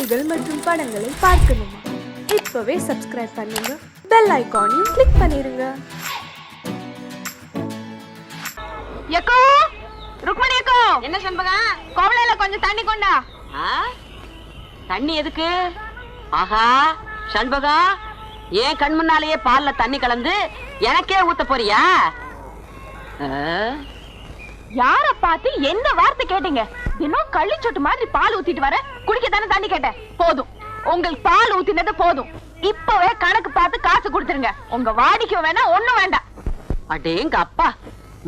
செய்திகள் மற்றும் படங்களை பார்க்கணுமா? இப்பவே சப்ஸ்கிரைப் பண்ணுங்க, பெல் ஐகானையும் கிளிக் பண்ணிருங்க. எக்கோ ருக்மணி எக்கோ, என்ன சண்பகா, கோவளையில கொஞ்சம் தண்ணி கொண்டா. தண்ணி எதுக்கு? ஆஹா சண்பகா, ஏன் கண் முன்னாலேயே பால்ல தண்ணி கலந்து எனக்கே ஊத்த போறியா? யார பார்த்து என்ன வார்த்தை கேட்டீங்க? தினம் கள்ளி சொட்டு மாதிரி பால் ஊத்திட்டு வர, குடிக்க தானே தண்ணி கேட்டேன். போதும், உங்களுக்கு பால் ஊத்தினது போதும். இப்பவே கணக்கு பார்த்து காசு கொடுத்துருங்க. உங்க வாடிக்கை வேணா ஒண்ணும் வேண்டாம். அடேங்க அப்பா,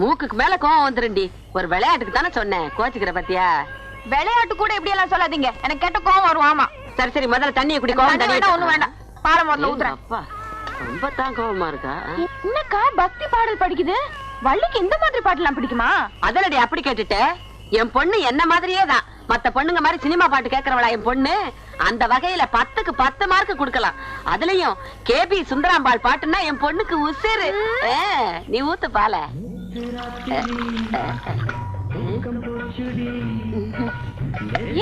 மூக்குக்கு மேல கோவம் வந்துருண்டி. ஒரு விளையாட்டுக்கு தானே சொன்னேன், கோச்சுக்கிற பத்தியா? விளையாட்டு கூட இப்படி எல்லாம் சொல்லாதீங்க, எனக்கு கெட்ட கோவம் வரும். ஆமா சரி சரி, முதல்ல தண்ணியை குடி. கோவம் தண்ணி ஒண்ணும் வேண்டாம், பாலை முதல்ல ஊத்துறேன். அப்பா ரொம்ப தான் கோவமா இருக்கா. என்னக்கா பக்தி பாடல் படிக்குது? வள்ளிக்கு இந்த மாதிரி பாட்டுலாம் பிடிக்குமா? அதனடி அப்படி கேட்டுட்ட. என் பொண்ணு என்ன மாதிரியே தான். மத்த பொண்ணுங்க மாதிரி சினிமா பாட்டு கேட்கறவளா என் பொண்ணு? அந்த வகையில 10க்கு 10 மார்க் கொடுக்கலாம். அதுலயும் கேபி சுந்தராம்பாள் பாட்டுன்னா என் பொண்ணுக்கு உசிறு. நீ ஊத்து பால.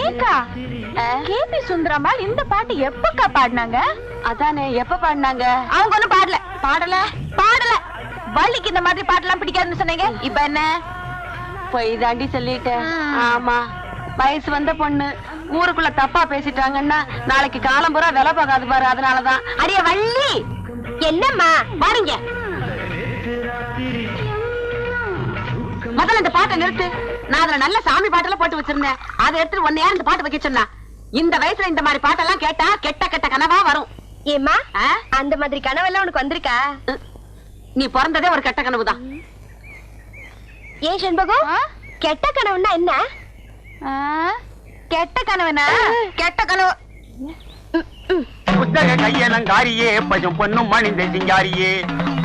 ஏக்கா, கேபி சுந்தராம்பாள் இந்த பாட்டு எப்பக்கா பாடினாங்க? அதானே, எப்ப பாடினாங்க? அவங்க ஒண்ணும் பாடல பாடல பாடல. வள்ளிக்கு இந்த மாதிரி பாட்டுலாம் பிடிக்காதுன்னு சொன்னீங்க, இப்ப என்ன? போய் தாண்டி சொல்லிட்டேன். ஆமா, வயசு வந்த பொண்ணு ஊருக்குள்ள தப்பா பேசிட்டாங்கன்னா நாளைக்கு காலம் பூரா விலை பார்க்காது பாரு. அதனாலதான். அடிய வள்ளி, என்னம்மா பாருங்க, முதல்ல இந்த பாட்டை நிறுத்து. நான் அதுல நல்ல சாமி பாட்டெல்லாம் போட்டு வச்சிருந்தேன், அதை எடுத்துட்டு ஒன்ன யாரும் இந்த பாட்டு வைக்க சொன்னா? இந்த வயசுல இந்த மாதிரி பாட்டெல்லாம் கேட்டா கெட்ட கெட்ட கனவா வரும். ஏமா அந்த மாதிரி கனவெல்லாம் உனக்கு வந்திருக்கா? நீ பிறந்ததே ஒரு கெட்ட கனவுதான். ஏன் சண்பகம், கெட்ட கனவுன்னா என்ன? கெட்ட கனவுனா கெட்ட கனவு. புத்தக கையலங்காரியே பசும் பொண்ணும் மணிந்த சிங்காரியே,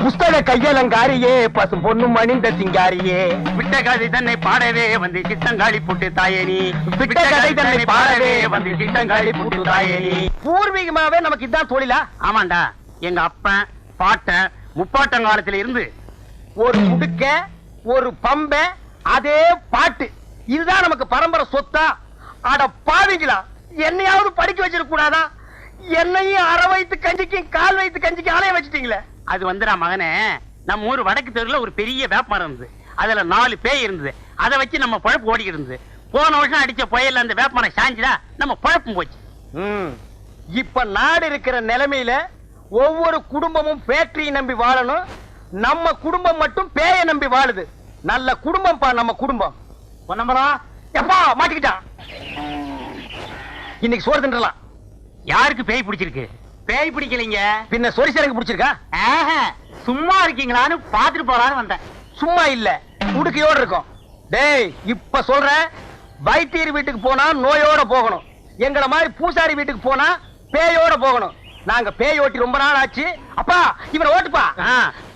புஸ்தக கையலங்காரியே பசும் பொண்ணும் மணிந்த சிங்காரியே, விட்ட கதை தன்னை பாடவே வந்து சித்தங்காளி புட்டு தாயேனி, விட்ட கதை தன்னை பாடவே வந்து சித்தங்காளி புட்டு தாயேனி. பூர்வீகமாவே நமக்கு இதான் தொழிலா? ஆமாண்டா, எங்க அப்பன் பாட்டன் முப்பாட்டங்காலத்துல இருந்து ஒரு முடுக்க ஒரு பம்ப அதே பாட்டு, இதுதான் நமக்கு பரம்பரை சொத்தா? அட பாவிங்களா, என்னையாவது படிக்க வச்சிருக்க கூடாதா? என்னையும் அரை வயித்து கஞ்சிக்கும் கால் வயித்து கஞ்சிக்கும் ஆலயம் வச்சுட்டீங்களே. அது வந்துடா மகனே, நம்ம ஊர் வடக்கு தெருல ஒரு பெரிய வேப்பமரம் இருந்தது. அதுல 4 பேய் இருந்தது. அதை வச்சு நம்ம பழப்பு ஓடிக்கிட்டு இருந்தது. போன வருஷம் அடிச்ச புயல்ல அந்த வேப்பமரம் சாஞ்சுதா, நம்ம பழப்பும் போச்சு. இப்ப நாடு இருக்கிற நிலைமையில ஒவ்வொரு குடும்பமும் ஃபேக்டரியை நம்பி வாழணும். நம்ம குடும்பம் மட்டும் பேயை நம்பி வாழுது. நல்ல குடும்பம் பா நம்ம குடும்பம். பொன்னம்பலா எப்பா மாட்டிக்கிட்டான். இன்னைக்கு சோறு தின்றலாம். யாருக்கு பேய் பிடிச்சிருக்கு? பேய் பிடிக்கலைங்க, பின்ன சொரிசரங்க பிடிச்சிருக்கா? சும்மா இருக்கீங்களான்னு பாத்துட்டு போறான்னு வந்தேன். சும்மா இல்ல, உடுக்கையோடு இருக்கும். டேய் இப்ப சொல்றேன், வைத்தியர் வீட்டுக்கு போனா நோயோட போகணும். எங்களை மாதிரி பூசாரி வீட்டுக்கு போனா பேயோட போகணும். நாங்க பேய் ஓட்டி ரொம்ப நாள் ஆச்சு. அப்பா இவனை ஓட்டுப்பா.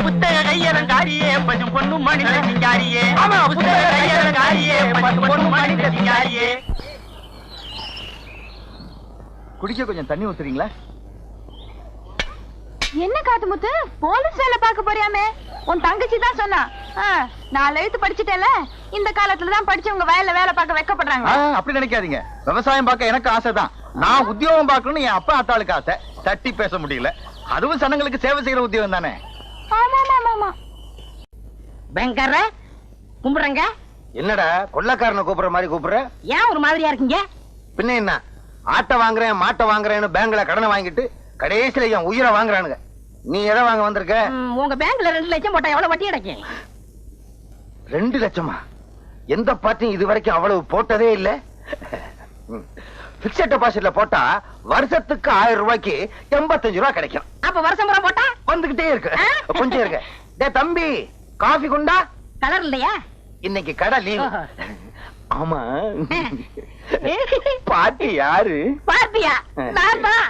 புத்தக கையலங்காரியே பசும் பொண்ணும் மணிந்த சிங்காரியே. ஆமா, புத்தக கையலங்காரியே பசும் பொண்ணும் மணிந்த சிங்காரியே. குடிக்க கொஞ்சம் தண்ணி ஊத்துறீங்களா? என்ன காத்து முத்து, போலீஸ் வேலை பார்க்க போறியாமே? உன் தங்கச்சி தான் சொன்னா. 4 எழுத்து படிச்சுட்டேல, இந்த காலத்துல தான் படிச்சவங்க வயல்ல வேலை பார்க்க வைக்கப்படுறாங்க. அப்படி நினைக்காதீங்க, விவசாயம் பார்க்க எனக்கு ஆசைதான். நான் உத்தியோகம் பார்க்கணும்னு என் அப்பா அத்தாளுக்கு ஆசை. தட்டி பேச முடியல. அதுவும் சனங்களுக்கு சேவை செய்யற உத்தியோகம் தானே. பயங்கர கும்பிடுறங்க. என்னடா கொள்ளக்காரனை கூப்பிடுற மாதிரி கூப்பிடுற? ஏன் ஒரு மாதிரியா இருக்கீங்க? பின்ன என்ன, ஆட்டை வாங்குறேன் மாட்டை வாங்குறேன்னு பேங்க்ல கடனை வாங்கிட்டு கடைசியில என் உயிரை வாங்குறானுங்க. நீ எதை வாங்க வந்திருக்க? உங்க பேங்க்ல 2 லட்சம் போட்டா எவ்வளவு வட்டி கிடைக்கும்? 2 லட்சமா? எந்த பார்ட்டியும் இது வரைக்கும் அவ்வளவு போட்டதே இல்ல. பிக்ஸட் டெபாசிட்ல போட்டா வருஷத்துக்கு 1000 ரூபாய்க்கு 85 ரூபாய் கிடைக்கும். அப்ப வருஷம் பூரா போட்டா வந்துகிட்டே இருக்கு. கொஞ்சம் இருக்கு. டேய் தம்பி, காஃபி குண்டா? கலர் இல்லையா? இன்னைக்கு கடை லீவ். ஆமா, பாட்டி யாரு? பாத்தியா? நான் தான்.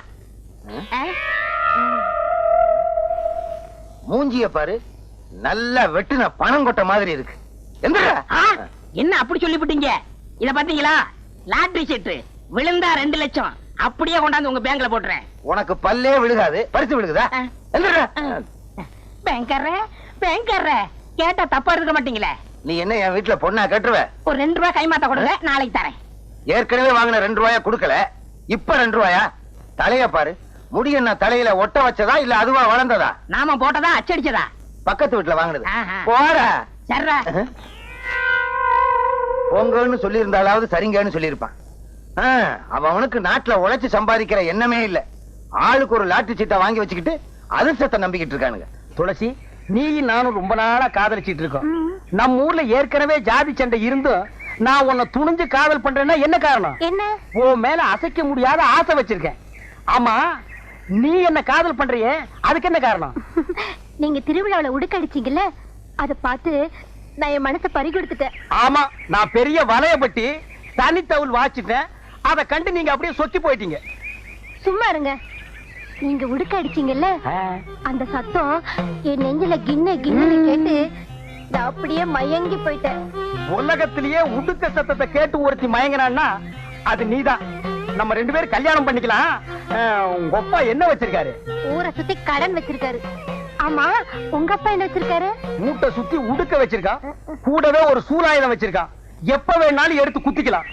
மூஞ்சிய பாரு, நல்ல வெட்டுன பணம் கொட்ட மாதிரி இருக்கு. என்ன அப்படி சொல்லிவிட்டீங்க? இத பாத்தீங்களா? லாட்டரி சீட்டு விழுந்தா 2 லட்சம் அப்படியே கொண்டாந்து உங்க பேங்க்ல போட்டுறேன். உனக்கு பல்லே விழுகாது, பரிசு விழுகுதா? பேங்கர்ற கேட்டா தப்பா எடுக்க மாட்டீங்களே. நீ என்ன என் வீட்டுல பொண்ணா கட்டுருவ? ஒரு 2 ரூபாய் கைமாத்த கொடுங்க, நாளைக்கு தரேன். ஏற்கனவே வாங்கின 2 ரூபாயா கொடுக்கல, இப்ப 2 ரூபாயா? தலைய பாரு, முடி என்ன தலையில ஒட்ட வச்சதா இல்ல அதுவா வளர்ந்ததா? நாம போட்டதா அச்சடிச்சதா? பக்கத்து வீட்டுல வாங்கினது. ஆஹா. போற சர்ரா. பொங்கன்னு சொல்லி இருந்தாலாவது சரிங்கன்னு சொல்லியிருப்பான். அவனுக்கு நாட்டுல உழைச்சு சம்பாதிக்கிற எண்ணமே இல்ல. ஆளுக்கு ஒரு லாட்டரி சீட்டை வாங்கி வச்சுக்கிட்டு அதிர்ஷ்டத்தை நம்பிக்கிட்டு இருக்கானுங்க. துளசி, நீ நானும் ரொம்ப நாளா காதலிச்சிட்டு இருக்கோம். நம்ம ஊர்ல ஏற்கனவே ஜாதி சண்டை இருந்தும் நான் உன்னை துணிஞ்சு காதல் பண்றேன்னா என்ன காரணம்? என்ன? உன் மேல அசைக்க முடியாத ஆசை வச்சிருக்கேன். ஆமா, நீ என்ன காதல் பண்றியே, அதுக்கு என்ன காரணம்? நீங்க திருவிழாவில உடுக்கடிச்சீங்கல்ல, அத பார்த்து நான் என் மனசை பறி கொடுத்துட்டேன். ஆமா, நான் பெரிய வலையப்பட்டி தனித்தவுள் வாச்சிட்டேன். அத கண்டு நீங்க அப்படியே சொக்கி போயிட்டீங்க. சும்மா இருங்க. நீங்க உடுக்க அடிச்சீங்கல்ல, அந்த சத்தம் என் நெஞ்சில கிண்ண கிண்ணு கேட்டு நான் அப்படியே மயங்கி போயிட்டேன். உலகத்திலேயே உடுக்க சத்தத்தை கேட்டு ஒருத்தி மயங்கினான்னா அது நீதான். நம்ம 2 பேரும் கல்யாணம் பண்ணிக்கலாம். உங்க அப்பா என்ன வச்சிருக்காரு? ஊரை சுத்தி கடன் வச்சிருக்காரு. ஆமா, உங்க அப்பா என்ன வச்சிருக்காரு? மூட்டை சுத்தி உடுக்க வச்சிருக்கான். கூடவே ஒரு சூலாயுதம் வச்சிருக்கான். எப்ப வேணாலும் எடுத்து குத்திக்கலாம்.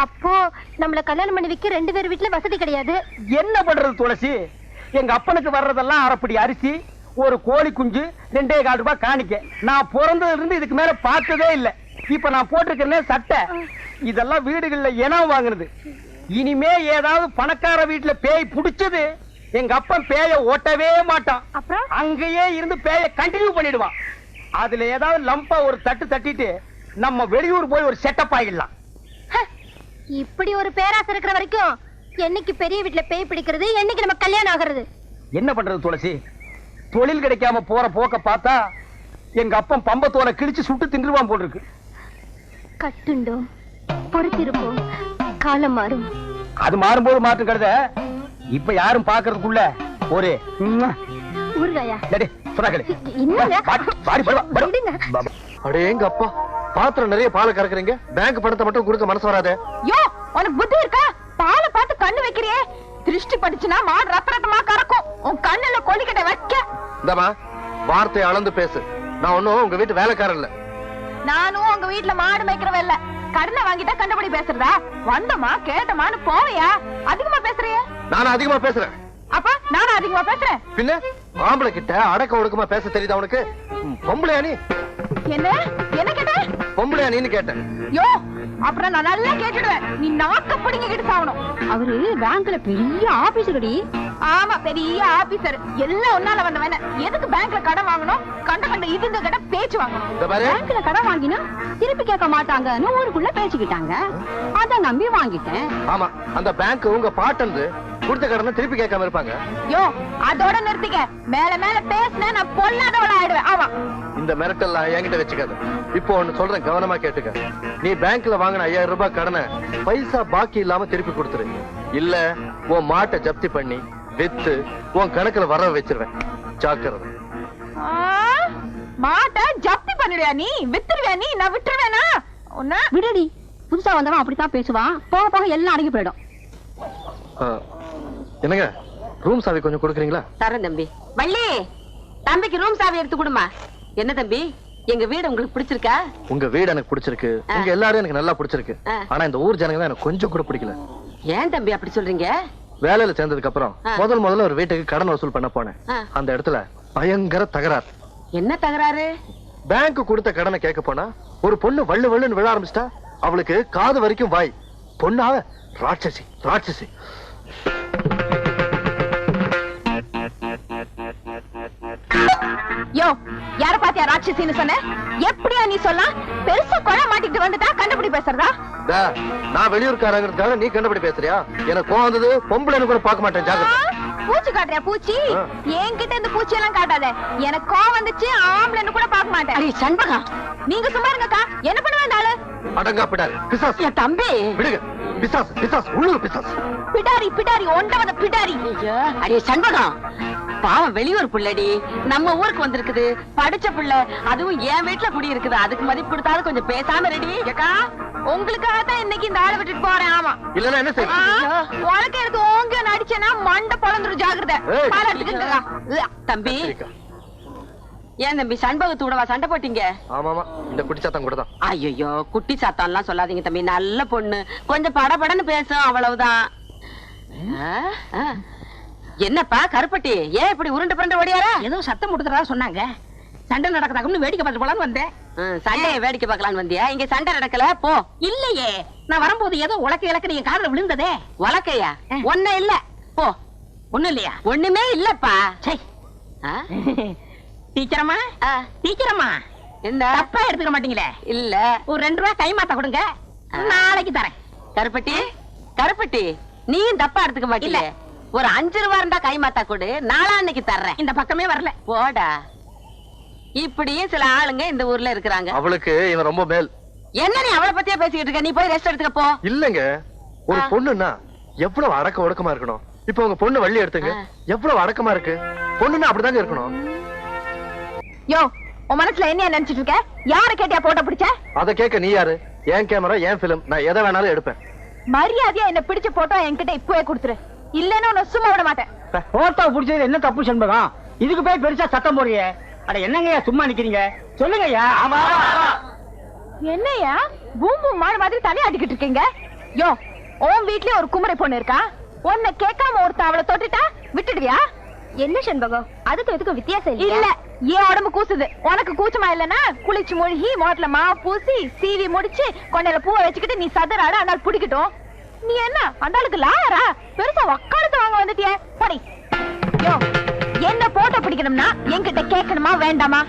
அப்போ நம்மள கல்யாணம் பண்ணி வைக்க 2 பேர் வீட்டுல வசதி கிடையாது. என்ன பண்றது துளசி? எங்க அப்பனுக்கு வர்றதெல்லாம் அரைப்படி அரிசி, ஒரு கோழி குஞ்சு, 2.25 ரூபாய் காணிக்க. நான் பிறந்ததுல இருந்து இதுக்கு மேல பார்த்ததே இல்ல. இப்ப நான் போட்டிருக்கேன் சட்டை, இதெல்லாம் வீடுகள்ல இனம் வாங்குனது. இனிமே ஏதாவது பணக்கார வீட்டுல பேய் புடிச்சது, எங்க அப்பன் பேய ஓட்டவே மாட்டான். அப்புறம் அங்கேயே இருந்து பேய கண்டினியூ பண்ணிடுவான். அதுல ஏதாவது லம்பா ஒரு தட்டு தட்டிட்டு நம்ம வெளியூர் போய் ஒரு செட்டப் ஆகிடலாம். இப்படி ஒரு பேராசை இருக்கிற வரைக்கும் என்னைக்கு பெரிய வீட்டுல பேய் பிடிக்கிறது, என்னைக்கு நம்ம கல்யாணம் ஆகிறது? என்ன பண்றது துளசி? தொழில் கிடைக்காம போற போக்க பார்த்தா எங்க அப்பன் பம்பத்தோட கிழிச்சு சுட்டு தின்றுவான் போல் இருக்கு. கட்டுண்டோம், பொறுத்திருப்போம், காலம் மாறும். அது மாறும்போது மாற்றம் கருத இப்ப யாரும் பாக்குறதுக்குள்ள ஒரு ஊர்காயா எங்க அப்பா பாத்திரம் நிறைய பாலை கறக்குறீங்க, பேங்க் பணத்தை மட்டும் கொடுக்க மனசு வராதே. யோ, உனக்கு புத்தி இருக்கா? பாலை பார்த்து கண்ணு வைக்கிறியே, திருஷ்டி படிச்சுனா மாடு ரத்த ரத்தமா கறக்கும். உன் கண்ணுல கொல்லிக்கிட்ட வைக்க. இந்தமா வார்த்தையை அளந்து பேசு. நான் ஒண்ணும் உங்க வீட்டு வேலைக்காரன் இல்ல. நானும் உங்க வீட்டுல மாடு மேய்க்கிறவ இல்ல. கடனை வாங்கிட்டா கண்டபடி பேசுறதா? வந்தமா கேட்டமான்னு போவையா? அதிகமா பேசுறியே. நானும் அதிகமா பேசுறேன். அப்ப நானும் அதிகமா பேசுறேன். பின்ன ஆம்பளை கிட்ட அடக்க ஒடுக்கமா பேச தெரியுதா உனக்கு? பொம்பளையா நீ? என்ன என்ன கேட்ட? பொம்பளையா நீன்னு கேட்டேன். யோ, அப்புறம் நான் நல்லா கேட்டுடுவேன். நீ நாக்க பிடிங்கிட்டு சாவணும். அவரு பேங்க்ல பெரிய ஆபீசர்டி. ஆமா, பெரிய ஆபீசர். எல்லாம் ஒன்னால வந்தவன. எதுக்கு பேங்க்ல கடன் வாங்கணும்? கண்ட இதுங்க கிட்ட பேச்சு வாங்கணும். பேங்க்ல கடன் வாங்கினா திருப்பி கேட்க மாட்டாங்கன்னு ஊருக்குள்ள பேசிக்கிட்டாங்க. அத நம்பி வாங்கிட்டேன். ஆமா, அந்த பேங்க் உங்க பாட்டந்து கொடுத்த கடனை திருப்பி கேட்காம இருப்பாங்க. யோ, அதோட நிறுத்திக்க. மேல மேல பேசினா நான் பொல்லாதவள ஆயிடுவேன். ஆமா, இந்த மிரட்டெல்லாம் என்கிட்ட வச்சுக்காத. இப்போ ஒண்ணு சொல்றேன், கவனமா கேட்டுக்க. நீ பேங்க்ல வாங்கின 5000 ரூபாய் கடனை பைசா பாக்கி இல்லாம திருப்பி கொடுத்துரு. இல்ல உன் மாட்டை ஜப்தி பண்ணி வித்து உன் கணக்குல வர வச்சிருவேன். ஜாக்கிரதை. மாட்டை ஜப்தி பண்ணிடுவியா நீ? வித்துருவியா நீ? நான் விட்டுருவேனா? உன்ன விடுடி. புதுசா வந்தவன் அப்படித்தான் பேசுவான். போக போக எல்லாம் அடங்கி போயிடும். என்னங்க, ரூம் சாவி கொஞ்சம் கொடுக்குறீங்களா? தரேன் தம்பி. வள்ளி, தம்பிக்கு ரூம் சாவி எடுத்து கொடுமா. என்ன தம்பி, எங்க வீடு உங்களுக்கு பிடிச்சிருக்கா? உங்க வீடு எனக்கு பிடிச்சிருக்கு. உங்க எல்லாரும் எனக்கு நல்லா பிடிச்சிருக்கு. ஆனா இந்த ஊர் ஜனங்க தான் எனக்கு கொஞ்சம் கூட பிடிக்கல. ஏன் தம்பி அப்படி சொல்றீங்க? வேலையில சேர்ந்ததுக்கு அப்புறம் முதல்ல ஒரு வீட்டுக்கு கடன் வசூல் பண்ண போனேன். அந்த இடத்துல பயங்கர தகராறு. என்ன தகராறு? பேங்க் கொடுத்த கடனை கேட்க போனா ஒரு பொண்ணு வள்ளு வள்ளுன்னு விழ ஆரம்பிச்சிட்டா. அவளுக்கு காது வரைக்கும் வாய். பொண்ணாவ ராட்சசி ராட்சசி. யோ, யார பாத்தியா ராட்சசின்னு சொன்ன? எப்படியா நீ சொல்லலாம்? பெருசா கொலை மாட்டிட்டு வந்துட்டா கண்டுபிடி பேசுறதா? நான் வெளியூர்காரங்கிறதுக்காக நீ கண்டுபிடி பேசுறியா? எனக்கு கோவம் வந்தது. பொம்பளைன்னு கூட பார்க்க மாட்டேன். ஜாக்கிரதை. பூச்சி காட்டுறியா? பூச்சி என்கிட்ட இந்த பூச்சி எல்லாம் காட்டாத. எனக்கு கோவம் வந்துச்சு. ஆம்பளைன்னு கூட பார்க்க மாட்டேன். சண்பகம், நீங்க சும்மா இருங்கக்கா. என்ன பண்ணுவா இந்த ஆளு? அடங்கா பிடாரி பிசாசு. என் தம்பி விடுங்க. பிசாசு பிசாசு உள்ளூர் பிசாசு. பிடாரி பிடாரி ஒண்டவத பிடாரி. அடியே சண்பகம், பாவம் வெளியூர் புள்ளடி, நம்ம ஊருக்கு வந்திருக்குது. படிச்ச புள்ள, அதுவும் என் வீட்டுல குடி இருக்குது. அதுக்கு மதிப்பு கொடுத்தாலும் கொஞ்சம் பேசாம ரெடி. ஏக்கா, உங்களுக்காக தான் இன்னைக்கு இந்த ஆளை விட்டுட்டு போறேன். ஆமா, இல்லன்னா என்ன செய்ய? உனக்கு எனக்கு ஓங்க நடிச்சேன்னா மண்டை பொழந்துரும். ஜாகிரதை. தம்பி, ஏன் தம்பி சண்பகத்தோடவா சண்டை போட்டீங்க? ஆமாமா, இந்த குட்டிச்சாத்தம் கூட தான். ஐயோ குட்டி சாத்தான்லாம் சொல்லாதீங்க தம்பி, நல்ல பொண்ணு, கொஞ்சம் படபடன்னு பேசும், அவ்வளவுதான். என்னப்பா கருப்பட்டி, ஏன் இப்படி உருண்டு புரண்டு ஓடியாரா? ஏதோ சத்தம் முடுக்கிறதா சொன்னாங்க, சண்டை நடக்குதான்னு வேடிக்கை பார்த்து போலான்னு வந்தேன். சண்டையை வேடிக்கை பார்க்கலான்னு வந்தியா? இங்க சண்டை நடக்கல போ. இல்லையே, நான் வரும்போது ஏதோ உலக்க இலக்க நீங்க காதுல விழுந்ததே. உலக்கையா? ஒண்ணு இல்ல போ. ஒண்ணும் இல்லையா? ஒண்ணுமே இல்லப்பா. டீச்சரம்மா, டீச்சரம்மா, என்ன தப்பா எடுத்துக்க மாட்டீங்களே? இல்ல, ஒரு 2 ரூபாய் கை மாத்த கொடுங்க, நாளைக்கு தரேன். கருப்பட்டி கருப்பட்டி, நீயும் தப்பா எடுத்துக்க மாட்டீங்க. ஒரு 5 ரூபா இருந்தா கை மாத்தா கொடு, நாளான்னைக்கு தர்றேன். இந்த பக்கமே வரல. போடா. இப்படியும் சில ஆளுங்க இந்த ஊர்ல இருக்கிறாங்க. அவளுக்கு இவன் ரொம்ப மேல். என்ன நீ அவளை பத்தியா பேசிக்கிட்டு இருக்க? நீ போய் ரெஸ்ட் எடுத்துக்க போ. இல்லங்க, ஒரு பொண்ணுன்னா எவ்வளவு அடக்க ஒடுக்கமா இருக்கணும். இப்ப உங்க பொண்ணு வள்ளி எடுத்துங்க, எவ்வளவு அடக்கமா இருக்கு. பொண்ணுன்னா அப்படிதாங்க இருக்கணும். யோ, உன் மனசுல என்ன நினைச்சிட்டு இருக்க? யார கேட்டியா போட்டோ பிடிச்ச? அத கேட்க நீ யாரு? என் கேமரா, என் பிலிம், நான் எதை வேணாலும் எடுப்பேன். மரியாதையா என்ன பிடிச்ச போட்டோ என்கிட்ட இப்பவே கொடுத்துரு, இல்லன்னா உன்னை சும்மா விட மாட்டேன். போட்டோ பிடிச்சது என்ன தப்பு சண்பகம்? இதுக்கு போய் பெருசா சத்தம் போடுறியே. அட என்னங்கய்யா சும்மா நிக்கிறீங்க, சொல்லுங்கய்யா. ஆமா, என்னையா பூம் பூம் மாடு மாதிரி தனியா ஆடிக்கிட்டு இருக்கீங்க? யோ, உன் வீட்லயே ஒரு குமரை பொண்ணு இருக்கா, உன்னை கேட்காம ஒருத்த அவளை தொட்டுட்டா விட்டுடுவியா? என்ன சண்பகம், அதுக்கு எதுக்கு வித்தியாசம் இல்ல? ஏன் உடம்பு கூசுது? உனக்கு கூச்சமா இல்லன்னா குளிச்சு மூழ்கி மோட்ல மாவு பூசி சீவி முடிச்சு கொண்டையில பூவை வச்சுக்கிட்டு நீ சதுராட அதனால பிடிக்கட்டும். நீ என்ன அந்தாளுக்கு லாயரா? பெருசா வக்காலத்து வாங்க வந்துட்டியே, படி. யோ, என்ன போட்டோ பிடிக்கணும்னா என்கிட்ட கேட்கணுமா வேண்டாமா?